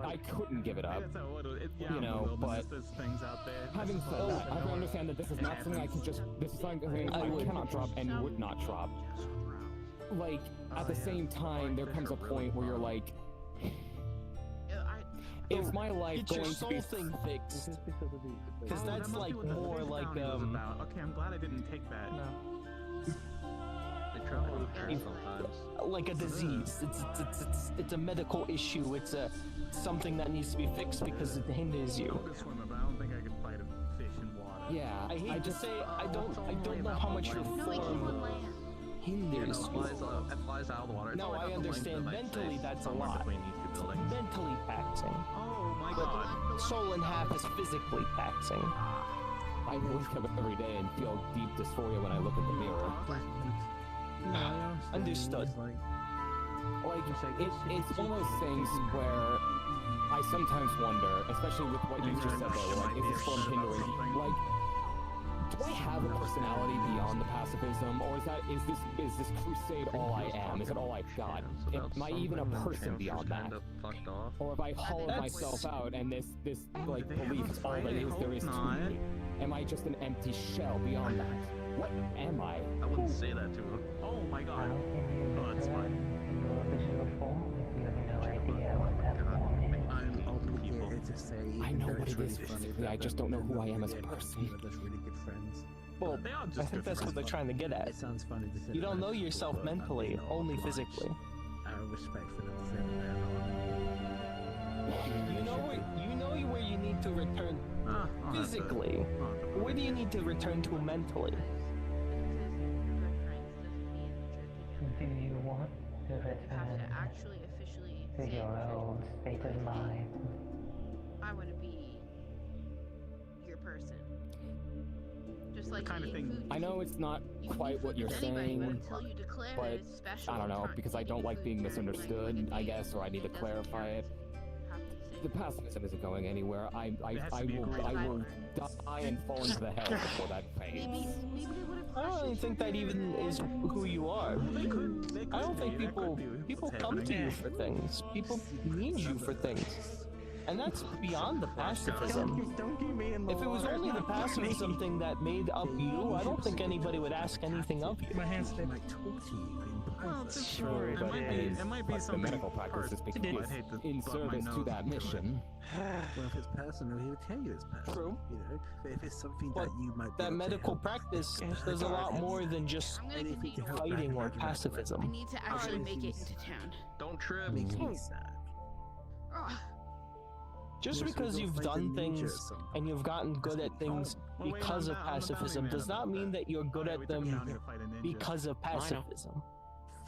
I couldn't give it up. But having said that, I understand that this is not something I can just. This is something I cannot drop and would not drop. At the same time, there comes a point where you're like. Is my life Get your going to soul be thing fixed. Because Oh, that that's must like be what the more fifth like bounty was about. Okay, I'm glad I didn't take that. They travel with her sometimes. like a disease. It's a medical issue. It's something that needs to be fixed because it hinders you. I'm a good swimmer, but I don't think I could fight a fish in water. Yeah, I hate to say I don't know how much your form hinders you. It flies out of the water. No, I understand. Mentally, that's a lot. Between these two buildings. Mentally taxing. Oh my But god. soul and half is physically taxing. I wake up every day and feel deep dysphoria when I look in the mirror. Understood. Like, it's one of those things where I sometimes wonder, especially with what you just said there, like, is this form hindering? Like, do I have a personality beyond the pacifism, or is this crusade all I am? Is it all I've got? Am I even a person beyond that? Or have I hollowed myself out and this like belief is all that there is to me? Am I just an empty shell beyond that? What am I? I wouldn't say that to him. Oh my god. Oh, that's fine. I know what it is physically, I just don't know who I am as a person. Well, I think that's what they're trying to get at. You don't know yourself mentally, only physically. You know where you need to return physically. Where do you need to return to mentally? Do you want to have to return actually officially to say your old state of mind? I want to be your person. Just like kind of thing. food. I know it's not quite what you're saying, until you declare that but it's special. I don't know, because I don't like being misunderstood, I guess, or I need to clarify it. The pacifism isn't going anywhere. I will die and fall into the hell before that fades. I don't even think that even is who you are. I don't think people come to you for things. People need you for things. And that's beyond the pacifism. If it was only the pacifism thing that made up you, I don't think anybody would ask anything of you. My hands they might talk to you in Sure, but it might be the something medical practice is in service to that mission. Well, if it's personal, he would tell you it's personal. True. You know, but if it's something But that you might be that able to medical help, practice does a lot more than just anything to help fighting or back up, I pacifism. need to actually make it into town. Don't trip. makes me sad. Ugh. Just Yes, we because go you've fight a done ninja things or something. and you've gotten good at things because of pacifism does not mean that you're good at them because of pacifism.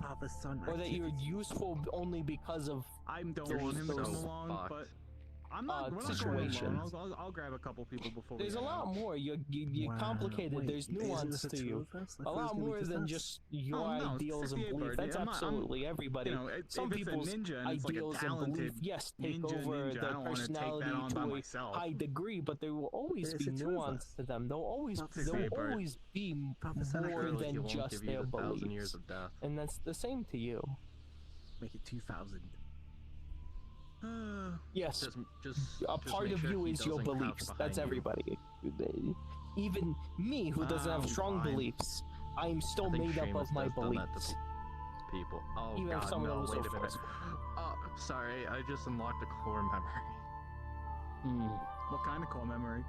Father, son, Or that you're useful only because of I don't want him to come along, but I'm not. We're not going situations. along. I'll grab a couple people before. There's we a head lot out. more. You're complicated. Wait, There's is it nuance the to two you. of us? I A thought it was lot gonna be more just than us. just your Oh, no, ideals and 68 beliefs. bird, That's yeah, absolutely everybody. You know, Some if it's a people's ninja and it's like a ideals and talented belief, yes, take ninja, over I their don't wanna take that personality on by to a myself. high degree, but there will always But it's be the two of nuance us. to them. There'll always Bird. be Professor, I more feel like he than won't just give you their 1,000 years beliefs, of death. and that's the same to you. Make it 2,000. Yes, Just a part make of sure you he is your doesn't crouch beliefs. behind That's you. everybody. Even me, who doesn't have strong fine. beliefs, I'm still I think made up Seamus of my has done that to beliefs. people. Oh Even god, if some of no, those wait are a minute. forceful. Oh, sorry, I just unlocked a core memory. What kind of core memory?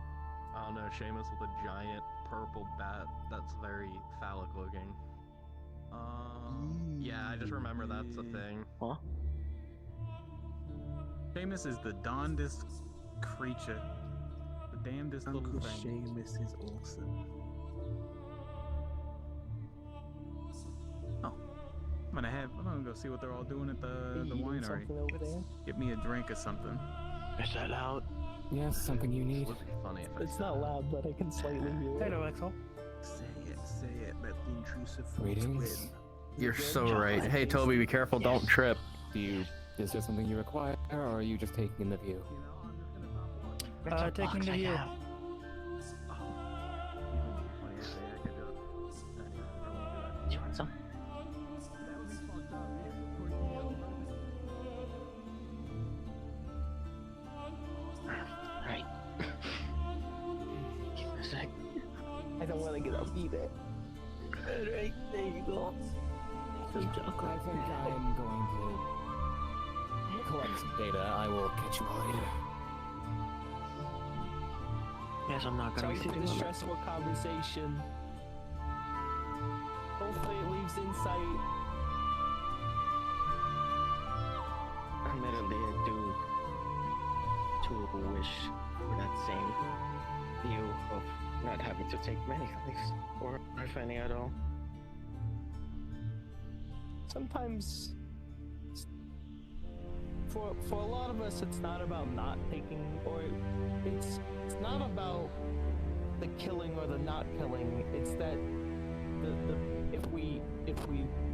I don't know, Seamus with a giant purple bat that's very phallic looking. Yeah, I just remember that's a thing. Huh? Seamus is the darndest creature. The damnedest Uncle little thing. Seamus is awesome. I'm gonna go see what they're all doing at the Eating winery. something over there? Get me a drink or something. Is that loud? Yes, something you need. It would be funny if I It's not loud, but I can slightly hear it. Hello, Axel. Say it, let the intrusive thoughts Greetings. win. You're so right. Hey, Toby, be careful. Don't trip. Is there something you require, or are you just taking the view? Taking the view. You want some? Right. Give me a sec. I don't want to get up either. Alright, there you go. I think I'm going to collect some data. I will catch you all later. Yes, I'm not gonna Sorry be for sitting the on it. stressful conversation. Hopefully it leaves insight. Admittedly, I do wish for that same view of not having to take many lives, or if any at all. Sometimes, for a lot of us, it's not about not taking, or it's not about the killing or the not killing. It's that if we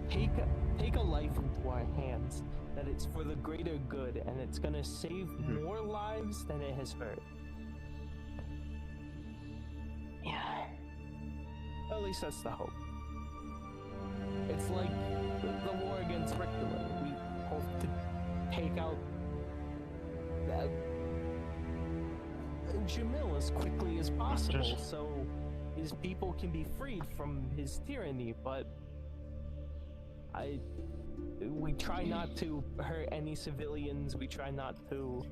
take a life into our hands, that it's for the greater good and it's gonna save more lives than it has hurt. Yeah. At least that's the hope. It's like the war against Riculum. We hope to take out that Jamil as quickly as possible, so his people can be freed from his tyranny. But we try not to hurt any civilians. We try not to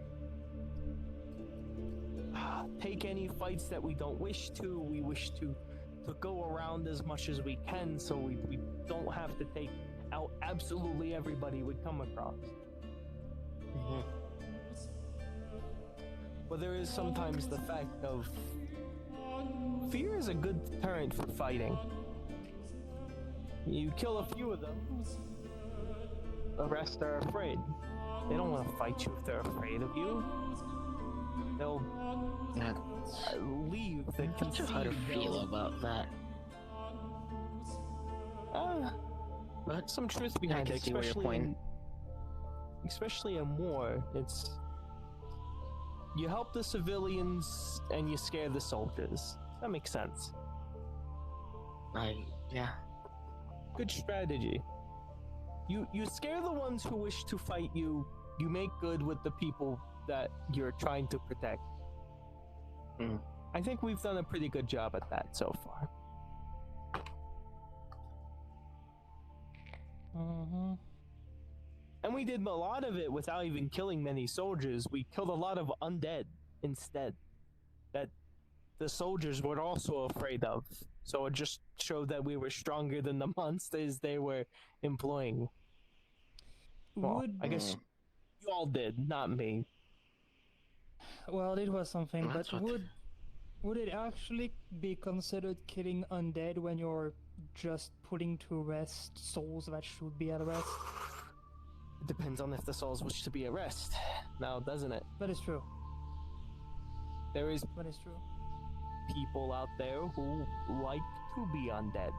take any fights that we don't wish to. We wish to go around as much as we can, so we don't have to take out absolutely everybody we come across. But there is sometimes the fact of fear is a good deterrent for fighting. You kill a few of them, the rest are afraid. They don't want to fight you if they're afraid of you. They'll leave the I'm not sure how to feel about that. But some truth behind it, especially in war. It's you help the civilians and you scare the soldiers. That makes sense. Yeah. Good strategy. You scare the ones who wish to fight you. You make good with the people that you're trying to protect. I think we've done a pretty good job at that so far. And we did a lot of it without even killing many soldiers. We killed a lot of undead instead, that the soldiers were also afraid of. So it just showed that we were stronger than the monsters they were employing. Well, I guess you all did, not me. Well, it was something, That's but would it actually be considered killing undead when you're just putting to rest souls that should be at rest? It depends on if the souls wish to be at rest, now doesn't it? That is true. There is That is true. people out there who like to be undead.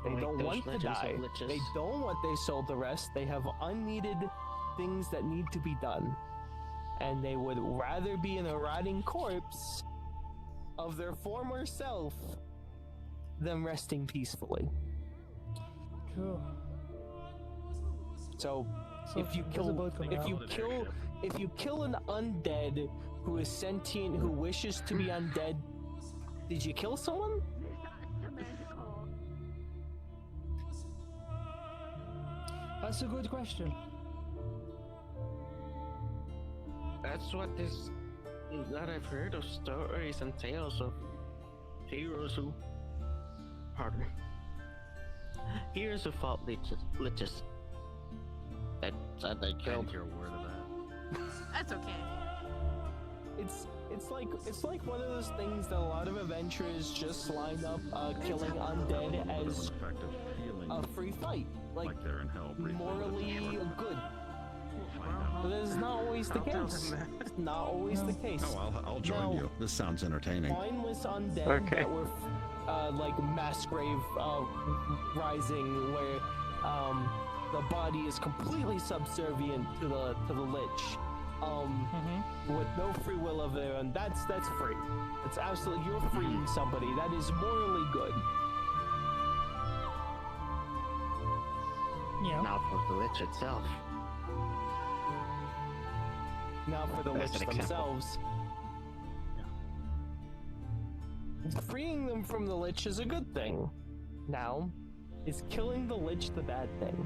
They Like don't those want to legends of die. liches. They don't want their soul to rest. They have unneeded things that need to be done. And they would rather be in a rotting corpse of their former self than resting peacefully. True. So So if you there's a boat coming out. if you kill an undead who is sentient, who wishes to be undead, did you kill someone? That's a good question. That's what that I've heard of stories and tales of heroes who, heroes who fought liches that said they killed. Your word of that. That's okay. It's like one of those things that a lot of adventurers just line up killing undead as a free fight, like they're in hell. morally good. But that is not always the case. It's not always the case. Oh, I'll join you. This sounds entertaining. Mindless undead that were like mass grave rising, where the body is completely subservient to the lich, with no free will of their own. That's free. It's absolutely, you're freeing somebody. That is morally good. Yeah. Not for the lich itself. Now for the That's lich an example. themselves. Freeing them from the lich is a good thing. Now, is killing the lich the bad thing?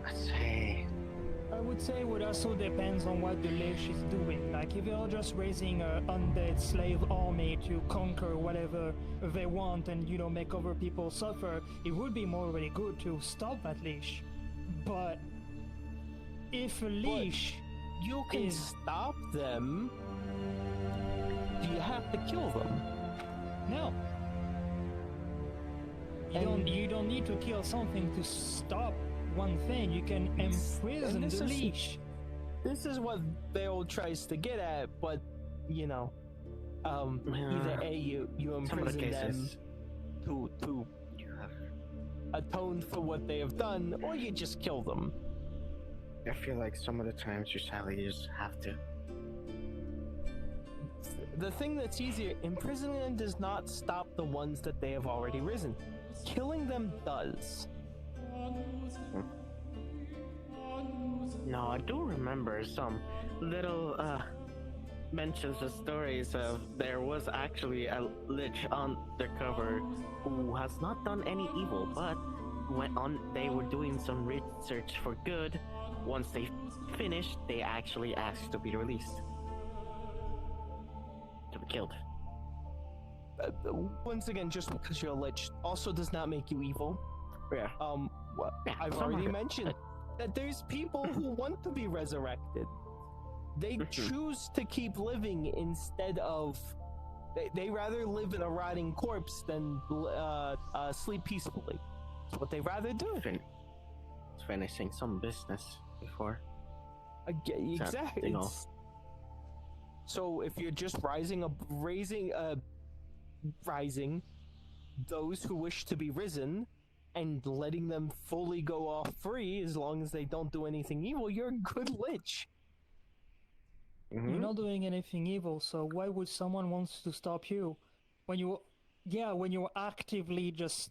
Let's see. I would say it would also depends on what the Lich is doing. Like if they're just raising an undead slave army to conquer whatever they want and, you know, make other people suffer, it would be more really good to stop that Lich. But if a Lich you can stop them, do you have to kill them? No. You don't need to kill something to stop one thing. You can imprison the Lich. This is what Beryl tries to get at, but you know, either A, you imprison them to atone for what they have done, or you just kill them. I feel like some of the times you sadly just have to. The thing that's easier, imprisoning them does not stop the ones that they have already risen. Killing them does. No, I do remember some little mentions of stories of there was actually a Lich undercover who has not done any evil, but they were doing some research for good. Once they finished, they actually asked to be released. To be killed. Once again, just because you're a Lich also does not make you evil. Yeah. I've already mentioned that there's people who want to be resurrected. They choose to keep living instead of... They rather live in a rotting corpse than sleep peacefully. That's what they rather do. Finishing some business before. Exactly. You know. So if you're just rising those who wish to be risen and letting them fully go off free as long as they don't do anything evil, you're a good Lich. You're not doing anything evil, so why would someone want to stop you? When you're actively just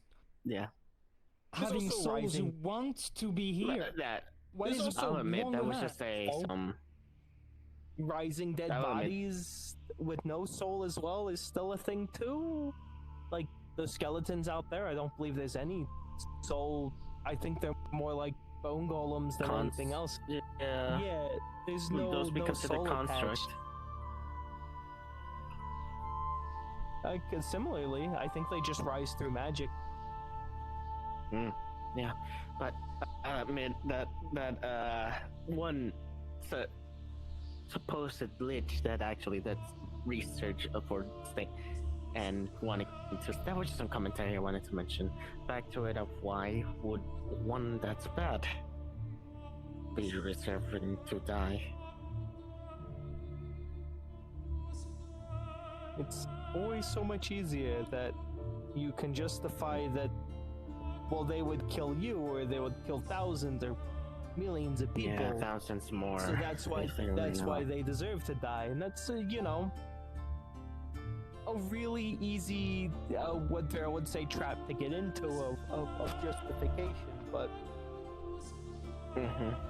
having souls who want to be here. What is I'll admit that was just rising dead bodies with no soul as well is still a thing too. Like the skeletons out there, I don't believe there's any soul. I think they're more like bone golems than anything else. Yeah, there's those be no considered soul construct. attached. Similarly, I think they just rise through magic. Yeah, but I admit that one supposed Lich that research for this thing and wanting to, that was just some commentary I wanted to mention. Back to it of why would one that's bad be reserving to die? It's always so much easier that you can justify that, well, they would kill you, or they would kill thousands or millions of people. Yeah, thousands more. So that's why they deserve to die, and that's you know, a really easy what I would say trap to get into of justification, but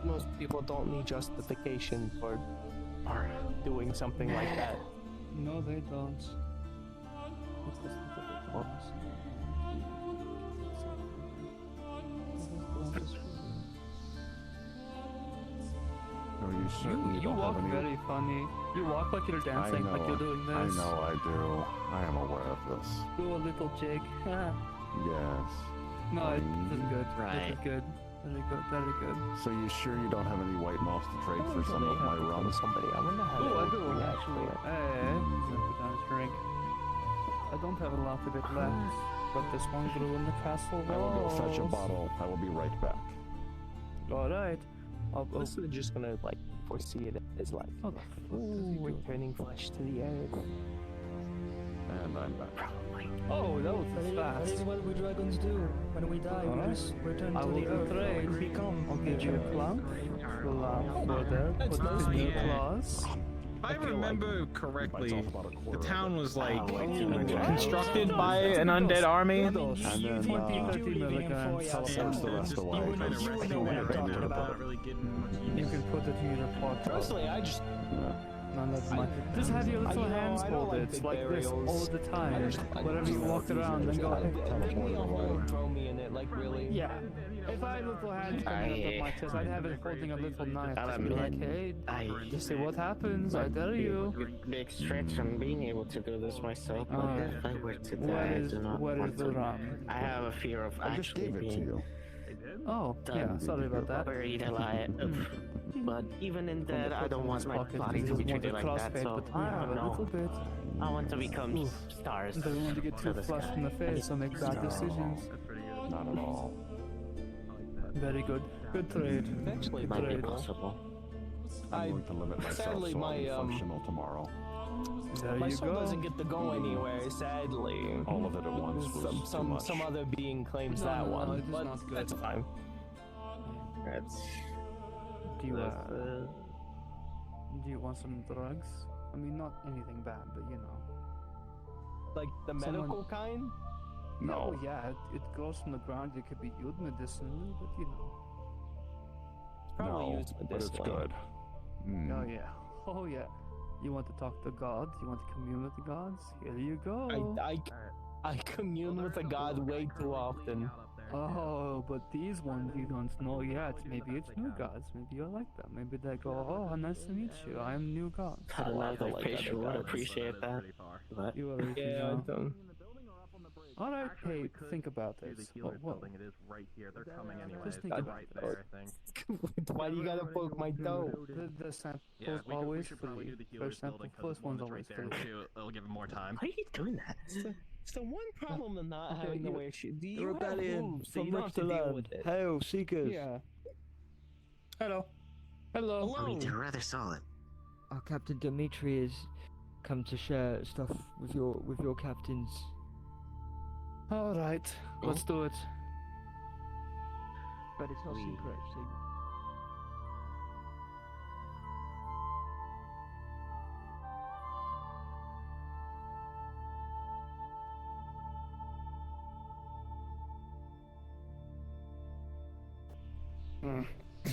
most people don't need justification for doing something like that. No, they don't. It's just the box. No, you certainly You don't walk have any... very funny. You walk like you're dancing, like you're doing this. I know I do. I am aware of this. Do a little jig. Yes. No, this is good. Right. This is good. Very good. Very good. So you sure you don't have any white mouse to trade for some of my rum? Somebody, I wonder how. Oh, I do actually. Nice drink. I don't have a lot of it left, but this one grew in the castle walls. I will go fetch a bottle. I will be right back. All right. This is just gonna like foresee it as like, returning flesh to the earth. And I'm back. Oh, that was fast. That is what we dragons do. When we die, we just return to the earth and become. I'll give you a clown. For that. Put in your claws. If I remember correctly, the town was like constructed by an undead army. And then 30 milligrams. I'll send the rest away. You can put it in your pot. Personally, I just No, never mind. Just have your little hands folded like this all the time. Whenever you walk around, then go ahead. Give me a hole and throw me in it, like really. Yeah. If I had little hands coming out of my chest, I'd have it holding a little knife. Just be like, hey, you see what happens? I tell you. Big stretch on being able to do this myself, but if I were to die, I do not where want is the to. rum? I have a fear of actually being Oh, yeah, sorry about that. buried alive. But even in that, I don't want my body to be treated like that, so I don't know. I want to become stars. Don't want to get too flushed in the face or make bad decisions. Not at all. Very good. Good trade. Eventually, Good might be trade. possible. I'm going to limit myself Sadly, so my I'll be functional tomorrow. There my you soul go. doesn't get to go anywhere. Sadly, All of it at once was too much. some other being claims that No, one, it is but not good. that's fine. Do you want some drugs? I mean, not anything bad, but you know. Like the medical kind? No, yeah, it grows from the ground. It could be used medicinally, but you know. Probably used but it's medicinally. good. Mm. Oh yeah, oh yeah. You want to talk to God? You want to commune with the gods? Here you go. I commune with a god way too often. Oh, but these ones you don't know yet. Maybe it's new gods. Maybe you like them. Maybe they go, oh, nice to meet you. I am new god. I don't know if I would appreciate that. But You are, Yeah, I don't. All right, hey, think about this. What? It is right here. They're coming anyway. Just think It's about right this. there, I think. Why do you gotta poke my toe? The sample's Yeah, we always should probably free. do the First healer's sample, building 'cause first one's one always is right there free. too. It'll give him more time. why are you doing that? It's the one problem of not Okay, having to you- wear shoes. Do The you have rebellion hooves, so from you don't have to deal with it? Hail, Seekers. Yeah. Hello. Hello. I mean, they're rather solid. Our Captain Dimitri has come to share stuff with your captains. All right, let's do it. But it's not secret.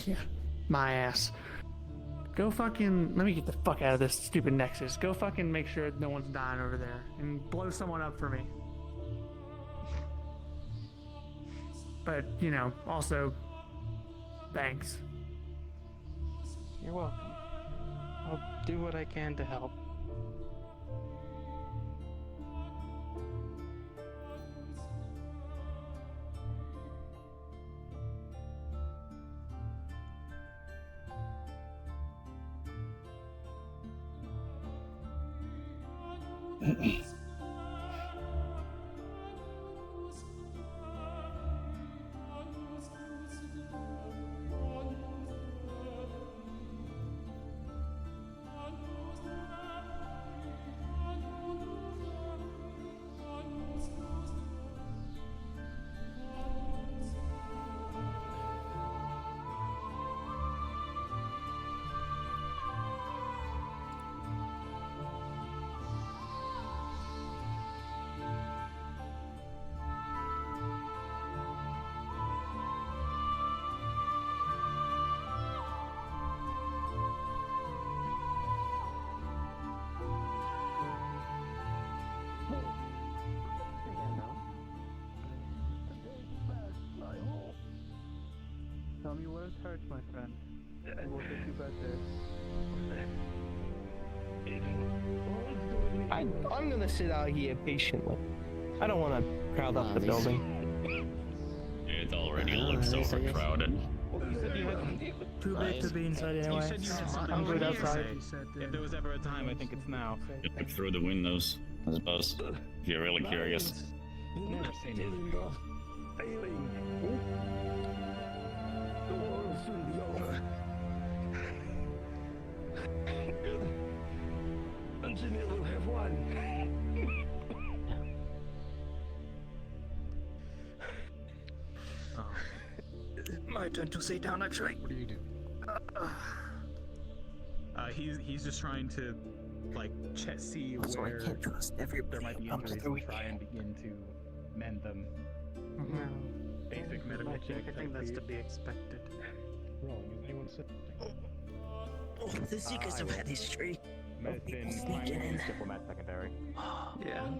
Yeah, my ass. Go fucking. Let me get the fuck out of this stupid nexus. Go fucking make sure no one's dying over there and blow someone up for me. But, you know, also, thanks. You're welcome. I'll do what I can to help. Tell me where it hurts, my friend. It will get you better. I'm gonna sit out here patiently. I don't want to crowd up the building. It already looks overcrowded. Too big to be inside You anyway. said you had something I'm good you wanted to outside. say. If there was ever a time, I think it's now. Look through the windows, I suppose, if you're really curious. Never seen it. The war will soon be over. Engineer will have won. My turn to sit down, actually. What do you do? He's just trying to, like, see Also, I where can't trust there everybody might be who comes to injuries the and try and begin to mend them. Basic medical check. I think that's to be expected. Wrong. Is anyone saying? The Seekers have had history. Medicine primary, diplomat secondary. Yeah.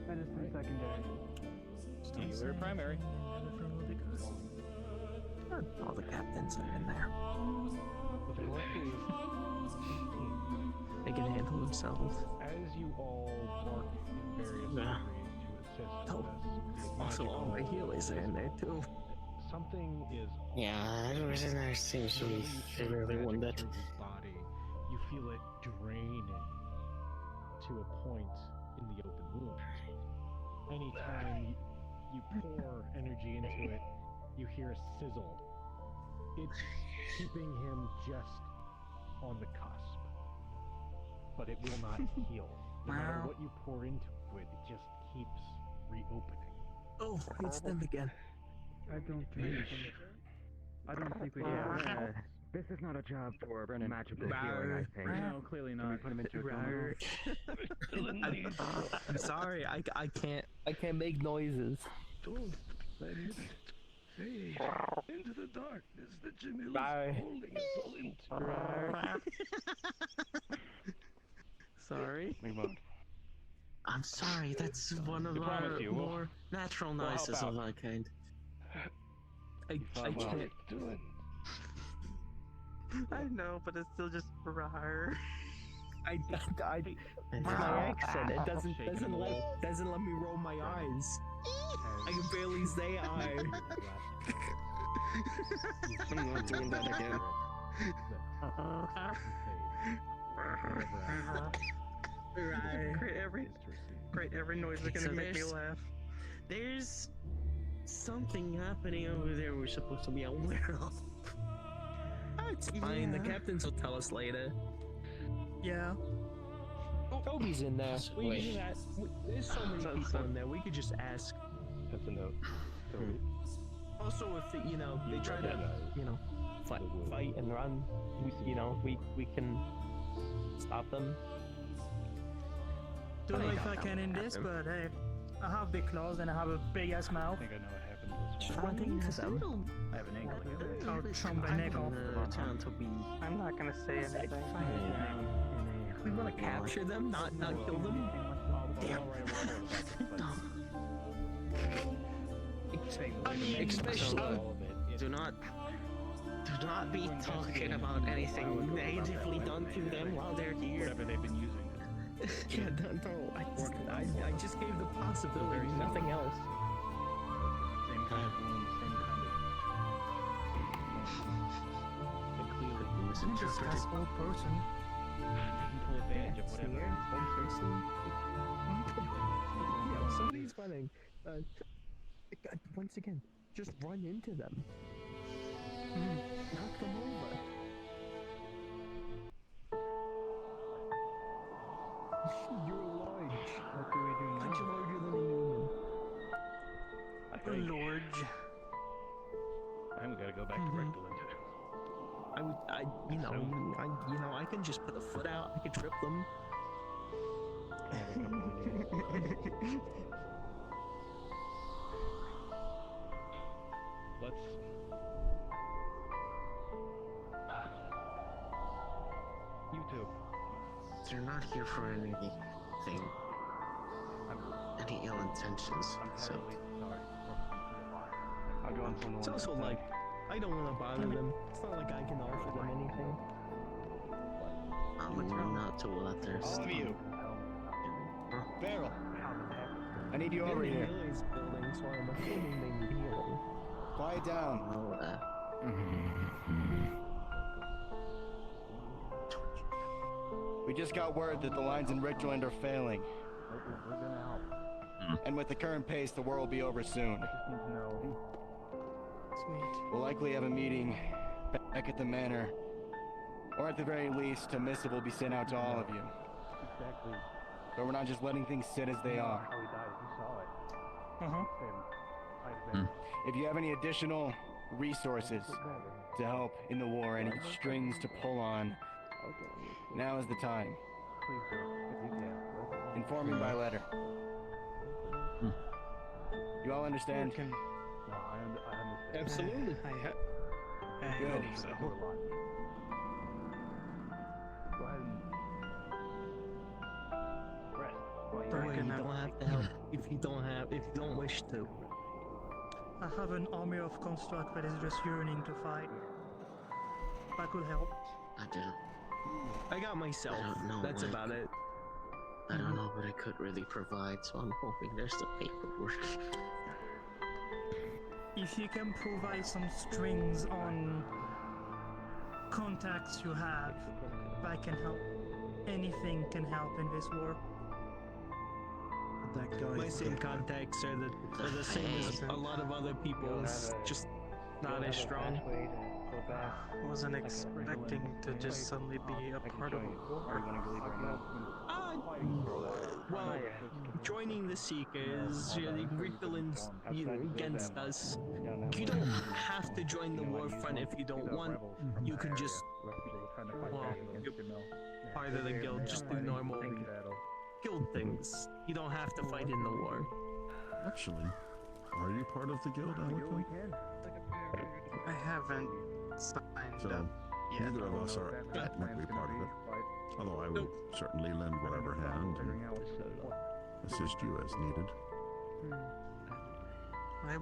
Medicine secondary. Stealer primary. All the captains are in there. They can handle themselves. As you all work in various degrees to assist this, Also, all my healers are in there too. Something is. Yeah, everyone there seems to be severely wounded. His body, you feel it draining to a point in the open wound. Anytime you pour energy into it, you hear a sizzle. It's keeping him just on the cusp, but it will not heal. No matter what you pour into it, it just keeps reopening. Oh, it's them again. I don't think we can. This is not a job for magical healing, I think. No, clearly not. Can we put him into a I'm sorry, I can't make noises. Don't let it fade into the darkness that Jimmy was Bye. holding us all into. Sorry. Move on. I'm sorry, that's one of our more natural noises of our kind. I can't do it. I know, but it's still just rawr. It's my accent. It doesn't let me roll my eyes. I can barely say I. I'm not doing that again. Great, every noise is gonna make me laugh. There's something happening over there we're supposed to be aware of. It's fine, the captains will tell us later. Yeah. Toby's in there. We can just ask. There's so many people in there. We could just ask. That's a note. Toby. Also, if they try to fight and run, we can stop them. Don't know if I can in this, but hey, I have big claws and I have a big ass mouth. I think I know what happened to this Just run into them. I have an ankle here. I'll chomp their neck off. I'm not gonna say anything. We want to capture them, not kill them. Damn. Especially. Do not be talking about anything negatively done to them while they're here. Whatever they've been using. Yeah, no, I just gave the possibility, nothing else. Same kind of wound, same kind of. They clearly Just as old person. You can pull advantage of whatever. Yeah, somebody's running. Once again, just run into them. Knock them over. You're large. What do we do now? Much larger than a human. Large. I'm gonna go back to rectal I can just put a foot out. I could trip them. Let's. YouTube. They're not here for anything. Any ill intentions. So. I'll go on someone. It's also like, I don't want to bother them. It's not like I can offer them anything. I'm not to let their All of you. Huh? Barrel. I need you over They're in here. Lily's building, so I'm assuming they need healing. Quiet down. We just got word that the lines in Richland are failing. We're gonna help. And with the current pace, the war will be over soon. I just need to know. We'll likely have a meeting back at the manor. Or at the very least, a missive will be sent out to all of you. Exactly. But we're not just letting things sit as they are. How he died. You saw it. Uh-huh. If you have any additional resources to help in the war, any strings to pull on, now is the time. Please do. If you can. Inform me by letter. You all understand? No, I understand. Absolutely. Good. Go ahead and Don't worry, you don't have to help if you don't wish to. I have an army of construct that is just yearning to fight. That could help. I got myself. That's about it. I don't know what I could really provide, so I'm hoping there's some paperwork. If you can provide some strings on contacts you have, that can help. Anything can help in this war. My same contacts are the same as a lot of other people's, just not as strong. I wasn't expecting to just suddenly be a part of a war. Well, joining the Seekers, Ritalins, against us. You don't have to join the war front if you don't want. You can just, well, you're part of the guild, just do normal guild things. You don't have to fight in the war. Actually, are you part of the guild, Alico? I haven't signed up yet. Neither of us are technically part of it. Although I will certainly lend whatever hand and assist you as needed.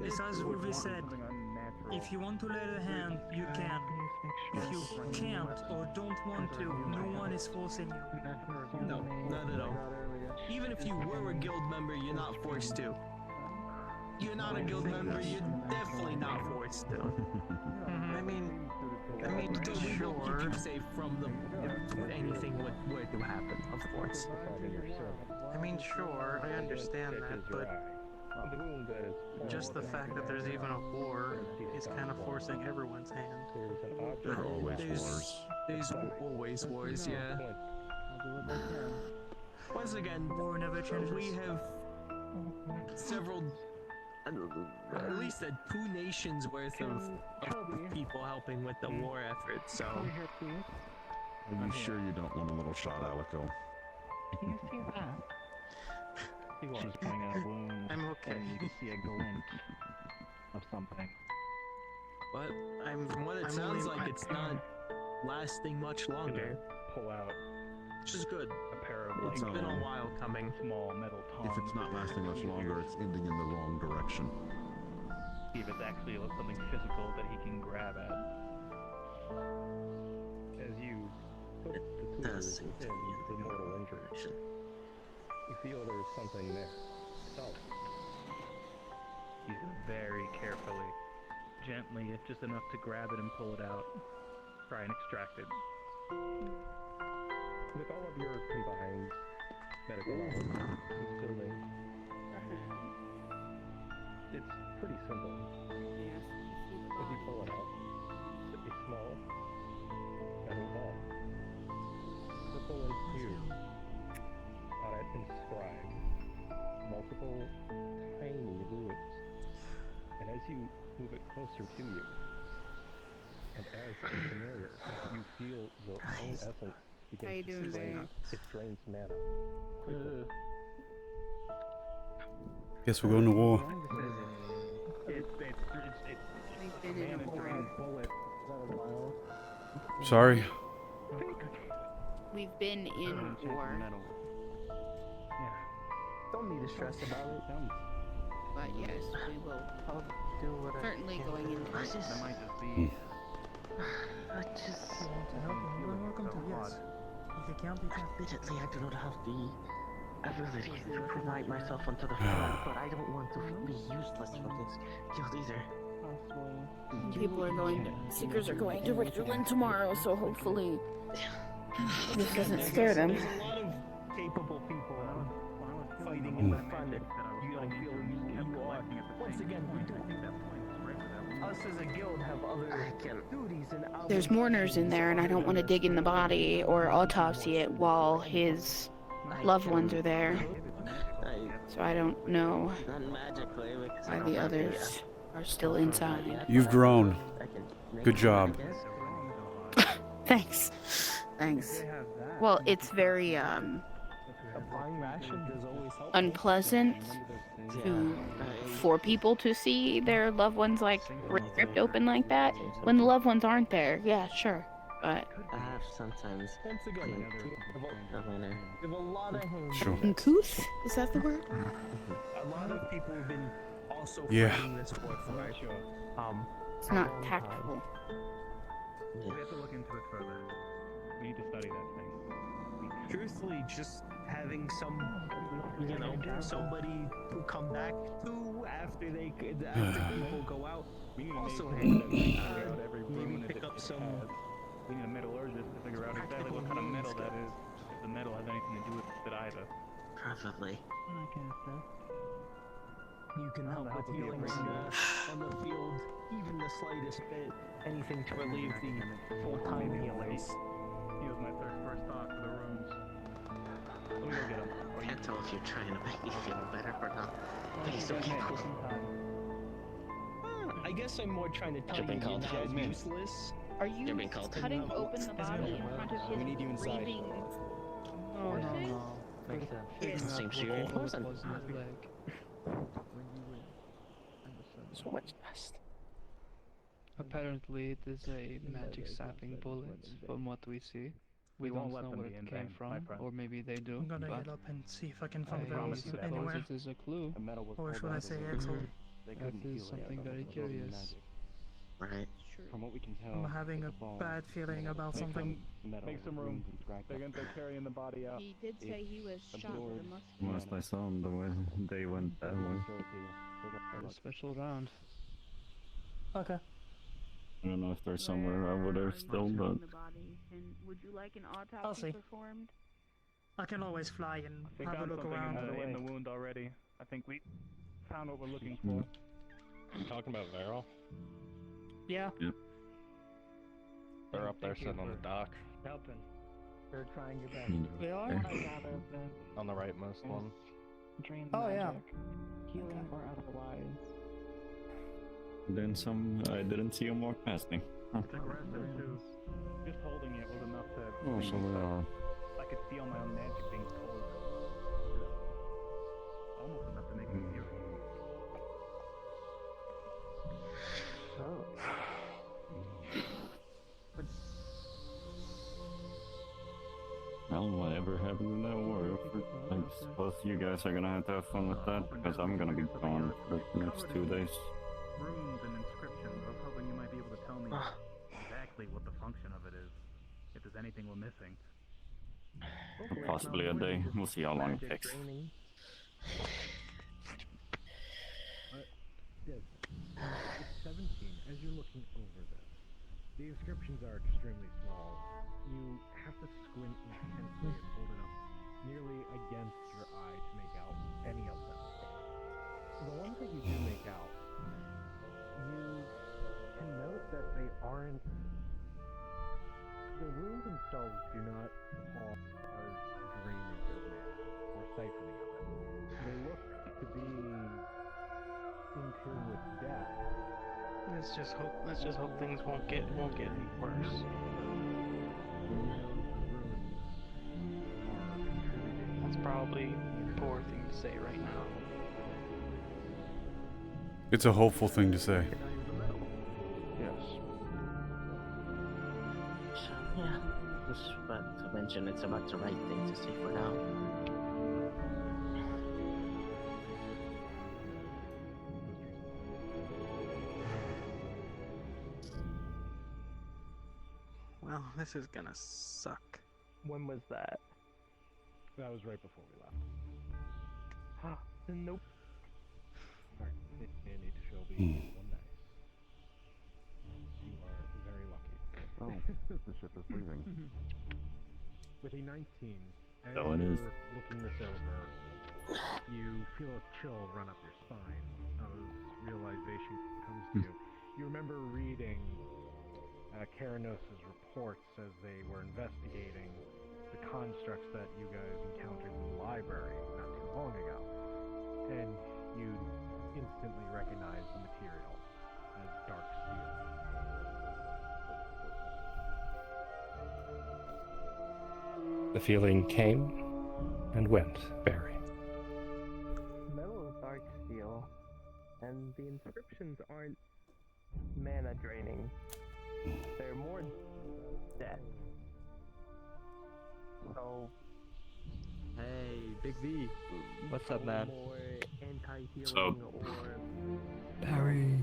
It's as Ruby said, if you want to lend a hand, you can. If you can't or don't want to, no one is forcing you. No, not at all. Even if you were a guild member, you're not forced to. You're not a guild member, you're definitely not forced to. I mean, we will keep you safe from anything were to happen, of course. I mean, sure, I understand that, but just the fact that there's even a war is kind of forcing everyone's hand. There are always wars. There's always wars, yeah. Once again, war never changes. We have several, at least 2 nations worth of people helping with the war effort, so. Are you sure you don't want a little shot, Alico? Can you see that? She's pointing out wounds. I'm okay. And you can see a glint of something. But from what it sounds like, it's not lasting much longer. Pull out, which is good. A pair of It's been a while coming. Small metal tongs. If it's not lasting much longer, it's ending in the wrong direction. See if it's actually something physical that he can grab at. As you put the tools in the mortal injury, you feel there's something there. So, you very carefully, gently, if just enough to grab it and pull it out, try and extract it. With all of your combined medical knowledge and skilling, it's pretty simple. As you pull it out, it's a small metal ball, purple and hue. On it inscribed multiple tiny runes, and as you move it closer to you, and as it's familiar, you feel your own essence begin to drain. It drains mana quickly. Guess we're going to war. Sorry. We've been in war. Don't need to stress about it. But yes, we will. I'll do what Certainly going into this. That might just be. I just want to help you. You're welcome to, yes. If you can't, you can't. Admittedly, I do not have the ability to provide myself onto the front, but I don't want to be useless for this guild either. People are going to. Seekers are going to Richland tomorrow, so hopefully this doesn't scare them. There's a lot of capable people fighting in the front if you don't feel you are. Once again, we do. Us as a guild have other duties and There's mourners in there, and I don't want to dig in the body or autopsy it while his loved ones are there. So I don't know why the others are still inside. You've grown. Good job. Thanks. Thanks. Well, it's very unpleasant for people to see their loved ones like ripped open like that when the loved ones aren't there. Yeah, sure, but sometimes. That's a good clean one. the manor. We have a lot of hands. Sure. Uncouth? Is that the word? A lot of people have been also Yeah. fighting this war for It's a not long tactful. time. We have to look into it further. We need to study that thing. Truthfully, just having somebody to come back to after people go out. We need Also, to hey, figure out every maybe ruin pick it up has. some. We need a metallurgist to figure out exactly what kind of metal that is. If the metal has anything to do with it either. Probably. You can help with healing on the field, even the slightest bit. Anything to relieve the full-time healers. He was my first thought for the rooms. Let me go get him. Can't tell if you're trying to make me feel better or not. These are people. I guess I'm more trying to tell you you're not useless. Are you You're being called. cutting open the body in front of his We need you inside. breathing No. Makes sense. It seems you're in person. So much dust. Apparently, it is a magic sapping bullet, from what we see. We won't don't let know them where be it in came vain, my from, friend. or maybe they do. I'm gonna but get up and see if I can find I value suppose anywhere. it is a clue. Or should I say Axel? That is something very curious. Right. From what we can tell, I'm having a bad feeling about something. Make some room. They're carrying the body out. He did say he was shot with a musket. Last I saw him, the way they went that way. A special round. Okay. I don't know if they're somewhere over there still, but The body. And would you like an I'll autopsy see. performed? I can always fly and they have a found look something around. in the wound already. I think we found what we're looking for. You talking about Varel? Yeah. Yep. They're up there sitting on the dock. Helping. They're trying your best. They are? On the rightmost one. Drain Oh, yeah. magic. Healing or otherwise. Then some, I didn't see him walk past me. Huh. Just holding it was enough to. Oh, so they are. I could feel my own magic being pulled. Almost enough to make me feel. Well, whatever happened in that war, I suppose you guys are gonna have fun with that, because I'm gonna be gone for the next 2 days. Runes and inscriptions. I was hoping you might be able to tell me exactly what the function of it is, if there's anything we're missing. Possibly a day. We'll see how long it takes. It's 17. As you're looking over this, the inscriptions are extremely small. You have to squint intensely and hold it up nearly against your eye to make out any of them. The ones that you do make out, you can note that they aren't. The runes themselves do not call as drainage of mana or siphoning of it. They look to be in tune with death. Let's just hope things won't get any worse. That's probably a poor thing to say right now. It's a hopeful thing to say. Yes. Yeah. Just about to mention it's about the right thing to say for now. Well, this is gonna suck. When was that? That was right before we left. Nope. Alright, and it shall be one dice. You are very lucky. Oh, the ship is leaving. With a 19, as So it is. you're looking this over, you feel a chill run up your spine as realization comes to you. You remember reading Karanos' reports as they were investigating the constructs that you guys encountered in the library not too long ago. And you instantly recognize the material as dark steel. The feeling came and went, Barry. Metal is dark steel, and the inscriptions aren't mana draining. They're more death. Hey, Big V. What's up, man? So, Barry.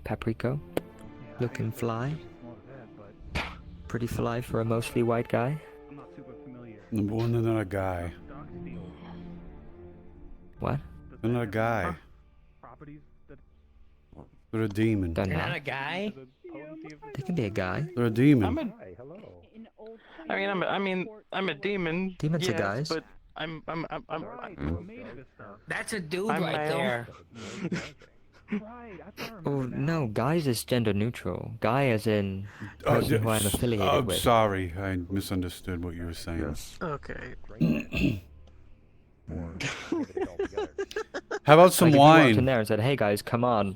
Paprika. Looking fly. Pretty fly for a mostly white guy. Number one, they're not a guy. What? They're not a guy. They're a demon. They're You're not. not a guy? They can be a guy. They're a demon. I'm a demon. Demons are yes, guys. But I'm That's a dude I'm right male. there. Oh no, guys is gender neutral. Guy as in person who I'm affiliated I'm with. sorry, I misunderstood what you were saying. Okay. How about some Like if you walked in wine? there and said, "Hey guys, come on."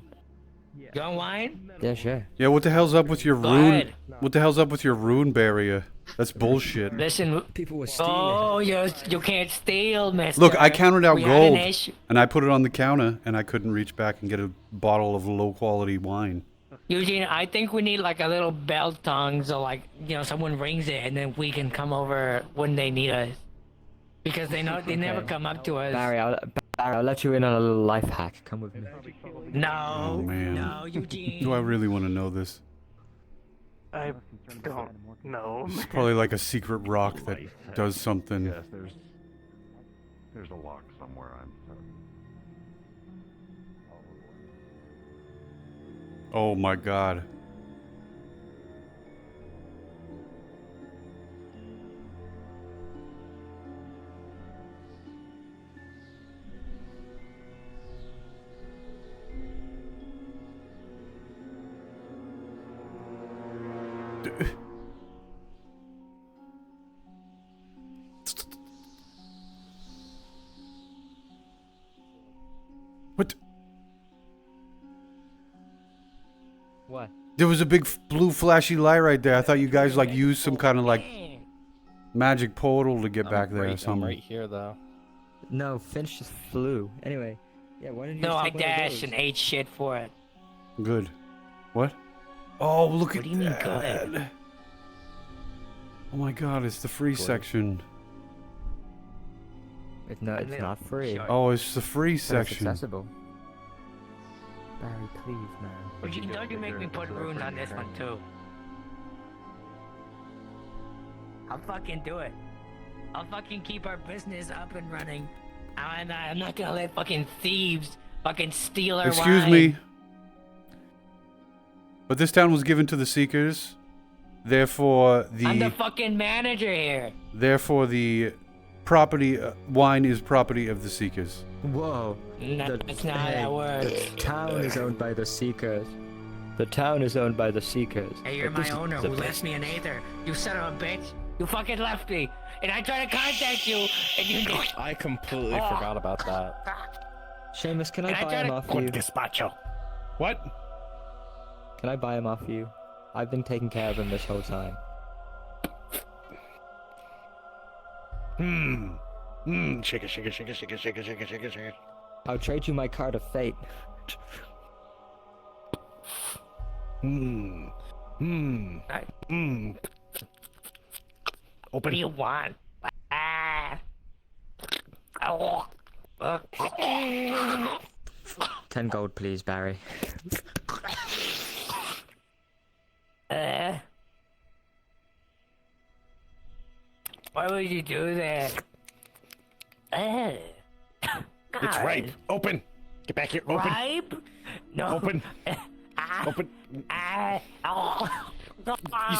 You want wine? Yeah, sure. Yeah, what the hell's up with your Go rune? ahead. What the hell's up with your rune barrier? That's bullshit. Listen, people were Oh, you can't steal, mister. Look, I counted out We had an gold, issue. and I put it on the counter, and I couldn't reach back and get a bottle of low-quality wine. Eugene, I think we need like a little bell tongue so like, someone rings it and then we can come over when they need us. Because they never Okay. come up to us. Barry, I'll let you in on a little life hack. Come with me. No. Oh man. No, Eugene. Do I really want to know this? I don't know. It's probably like a secret rock that does something. yes, there's a lock somewhere. I'm certain. Oh my god. What? What? There was a big blue flashy light right there. I thought you guys like used some kind of like magic portal to get back there or something. I'm right here though. No, Finch just flew. Anyway, yeah. Why didn't you? No, I take one of dashed those? and ate shit for it. Good. What? Oh, look What at do you mean that. good? Oh my god, it's the free section. It's not free. Oh, it's the free But it's section. accessible. Barry, please, man. Eugene, don't you make me put runes on this one too. I'll fucking do it. I'll fucking keep our business up and running. I'm not gonna let fucking thieves fucking steal our Excuse wine. me. But this town was given to the Seekers. Therefore, I'm the fucking manager here. Therefore, the property wine is property of the Seekers. Whoa. No, that's not how that works. The town is owned by the Seekers. The town is owned by the Seekers. Hey, you're But my this is owner the who left me an Aether. You son of a bitch. You fucking left me. And I tried to contact you, and you did. I completely Oh. forgot about that. Seamus, can I And I buy tried him to- off Con you? Gazpacho. What? Can I buy him off you? I've been taking care of him this whole time. Shake it, shake it, shake it, shake it, shake it, shake it, shake it, shake it. I'll trade you my card of fate. What do you want? Ah. Oh. 10 gold, please, Barry. Why would you do that? It's ripe. Open. Get back here. Open. Ripe? No. Open. Open. You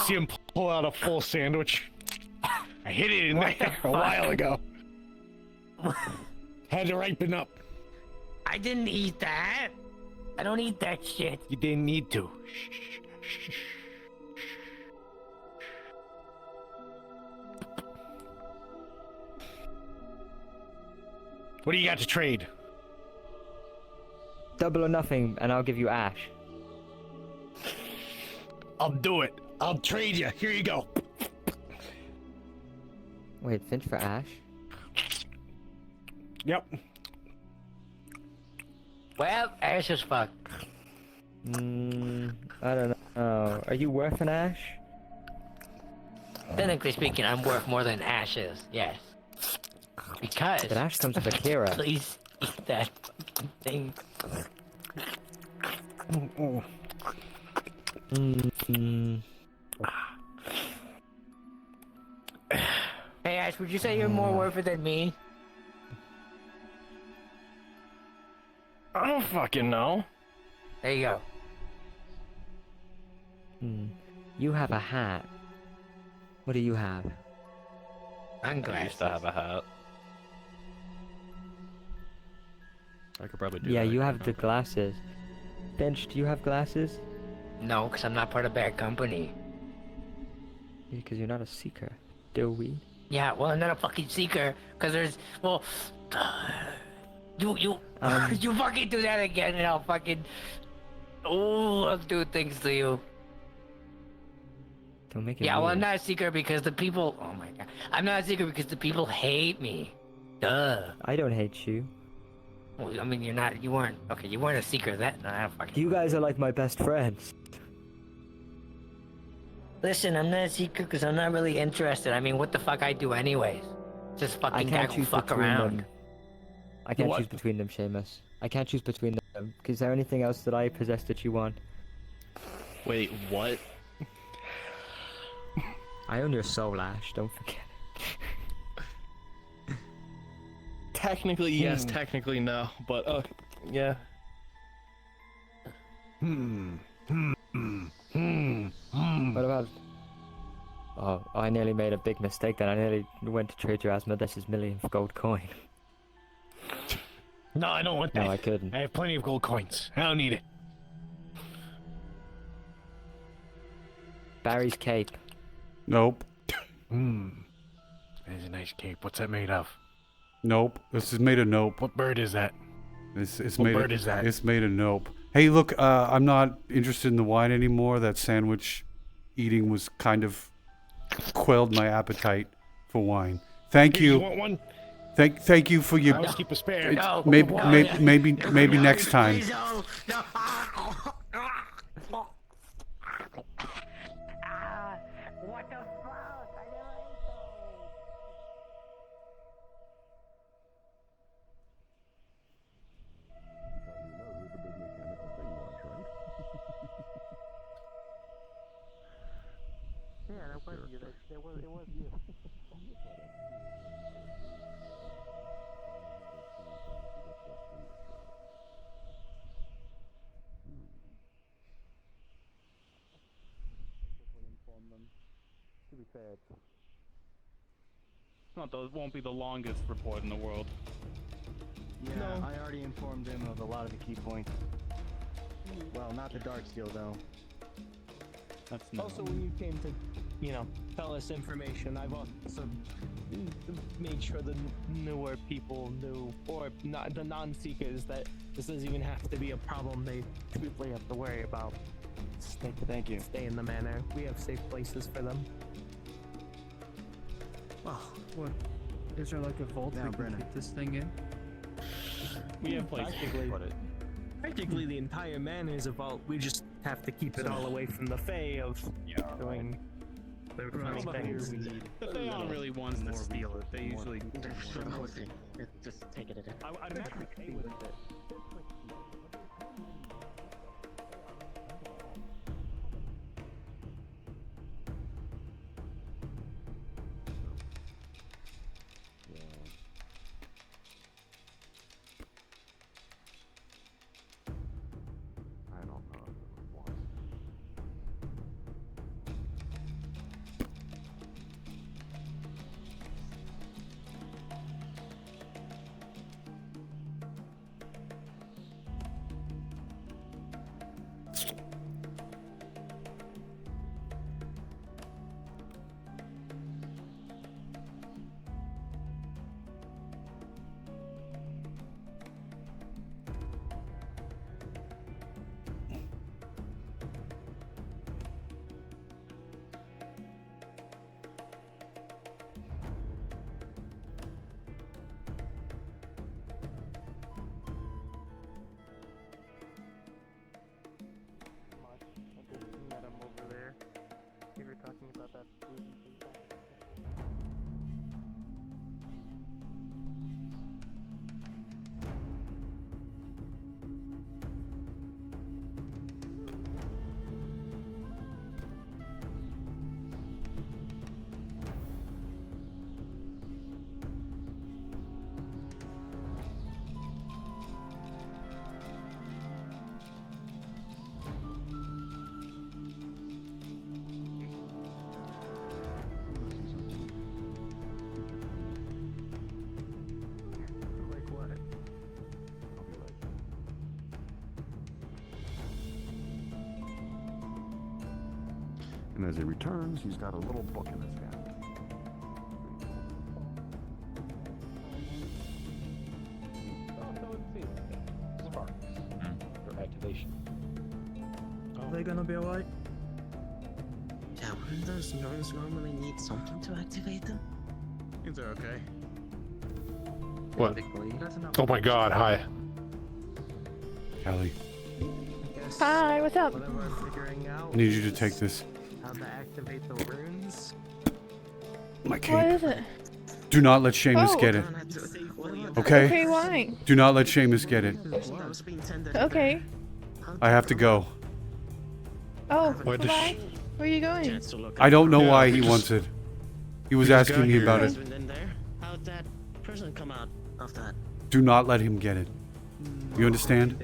see him pull out a full sandwich? I hid it in What there the a while fuck? ago. Had to ripen up. I didn't eat that. I don't eat that shit. You didn't need to. What do you got to trade? Double or nothing, and I'll give you ash. I'll do it. I'll trade you. Here you go. Wait, Finch for ash? Yep. Well, ash is fuck. I don't know. Oh, are you worth an ash? Technically speaking, I'm worth more than Ash is. Yes. Because. But Ash comes with Akira. Please eat that fucking thing. Hey Ash, would you say you're more worth it than me? I don't fucking know. There you go. You have a hat. What do you have? I used to have a hat. I could probably do Yeah, that you again, have the glasses. Bench, do you have glasses? No, because I'm not part of Bear Company. Because you're not a seeker. Dillweed. Yeah, well, I'm not a fucking seeker, because there's, well, you fucking do that again, and I'll fucking, I'll do things to you. Don't make it Yeah, well, I'm weird. not a seeker because the people, oh my god, I'm not a seeker because the people hate me. Duh. I don't hate you. Well, I mean, you weren't a seeker then. I don't fucking. You guys are like my best friends. Listen, I'm not a seeker because I'm not really interested. I mean, what the fuck I do anyways? Just I fucking can't gaggle choose fuck between around. them. I can't What? choose between them, Seamus. I can't choose between them. Is there anything else that I possess that you want? Wait, what? I own your soul, Ash. Don't forget. Technically yes, technically no, but yeah. What about? Oh, I nearly made a big mistake then. I nearly went to trade your Asmodeus' millionth gold coin. No, I don't want that. No, I couldn't. I have plenty of gold coins. I don't need it. Barry's cape. Nope. That is a nice cape. What's that made of? Nope. This is made of nope. What bird is that? It's What made bird of, is that? It's made of nope. Hey, look, I'm not interested in the wine anymore. That sandwich eating was kind of quelled my appetite for wine. Thank Here, you. you want one? Thank you for your. I always keep a spare. it's- maybe next time. What the fuck? I never ate Yeah, that was you. It was you. To be fair, it won't be the longest report in the world. Yeah, I already informed him of a lot of the key points. Well, not the dark steel though. That's Also, when you came to, tell us information, I've also made sure the newer people knew, or not the non-seekers, that this doesn't even have to be a problem they truly have to worry about. Thank you. Stay in the manor. We have safe places for them. Well, what? Is there like a vault Now, we can Brennan. keep this thing in? We have places to put it. Practically the entire manor is a vault. We just have to keep it all away from the Fae of doing their funny things. The Theon really wants to steal it. They usually. Just take it. I'd imagine Fae with it. I don't know if it was. And as he returns, he's got a little book in his hand. Sparks. For activation. Are they gonna be alright? Yeah, wouldn't those drones normally need something to activate them? Things are okay. What? Oh my god, hi. Callie, Hi, what's up? Whatever I'm figuring out I need you to take this. how to activate the runes. My What cape. is it? Do not let Seamus Oh. get it. Okay, Okay? why? Do not let Seamus get it. Okay. I have to go. Oh, Why does bye. Where are you going? I don't know Yeah, why we he just- wants it. He was we just asking got me here. about it. In there? How'd that person come out of that? Do not let him get it. You understand?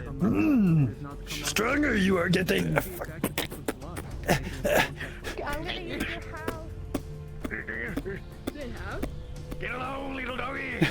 Stronger you are getting. I'm gonna use your house. Get along, little doggy.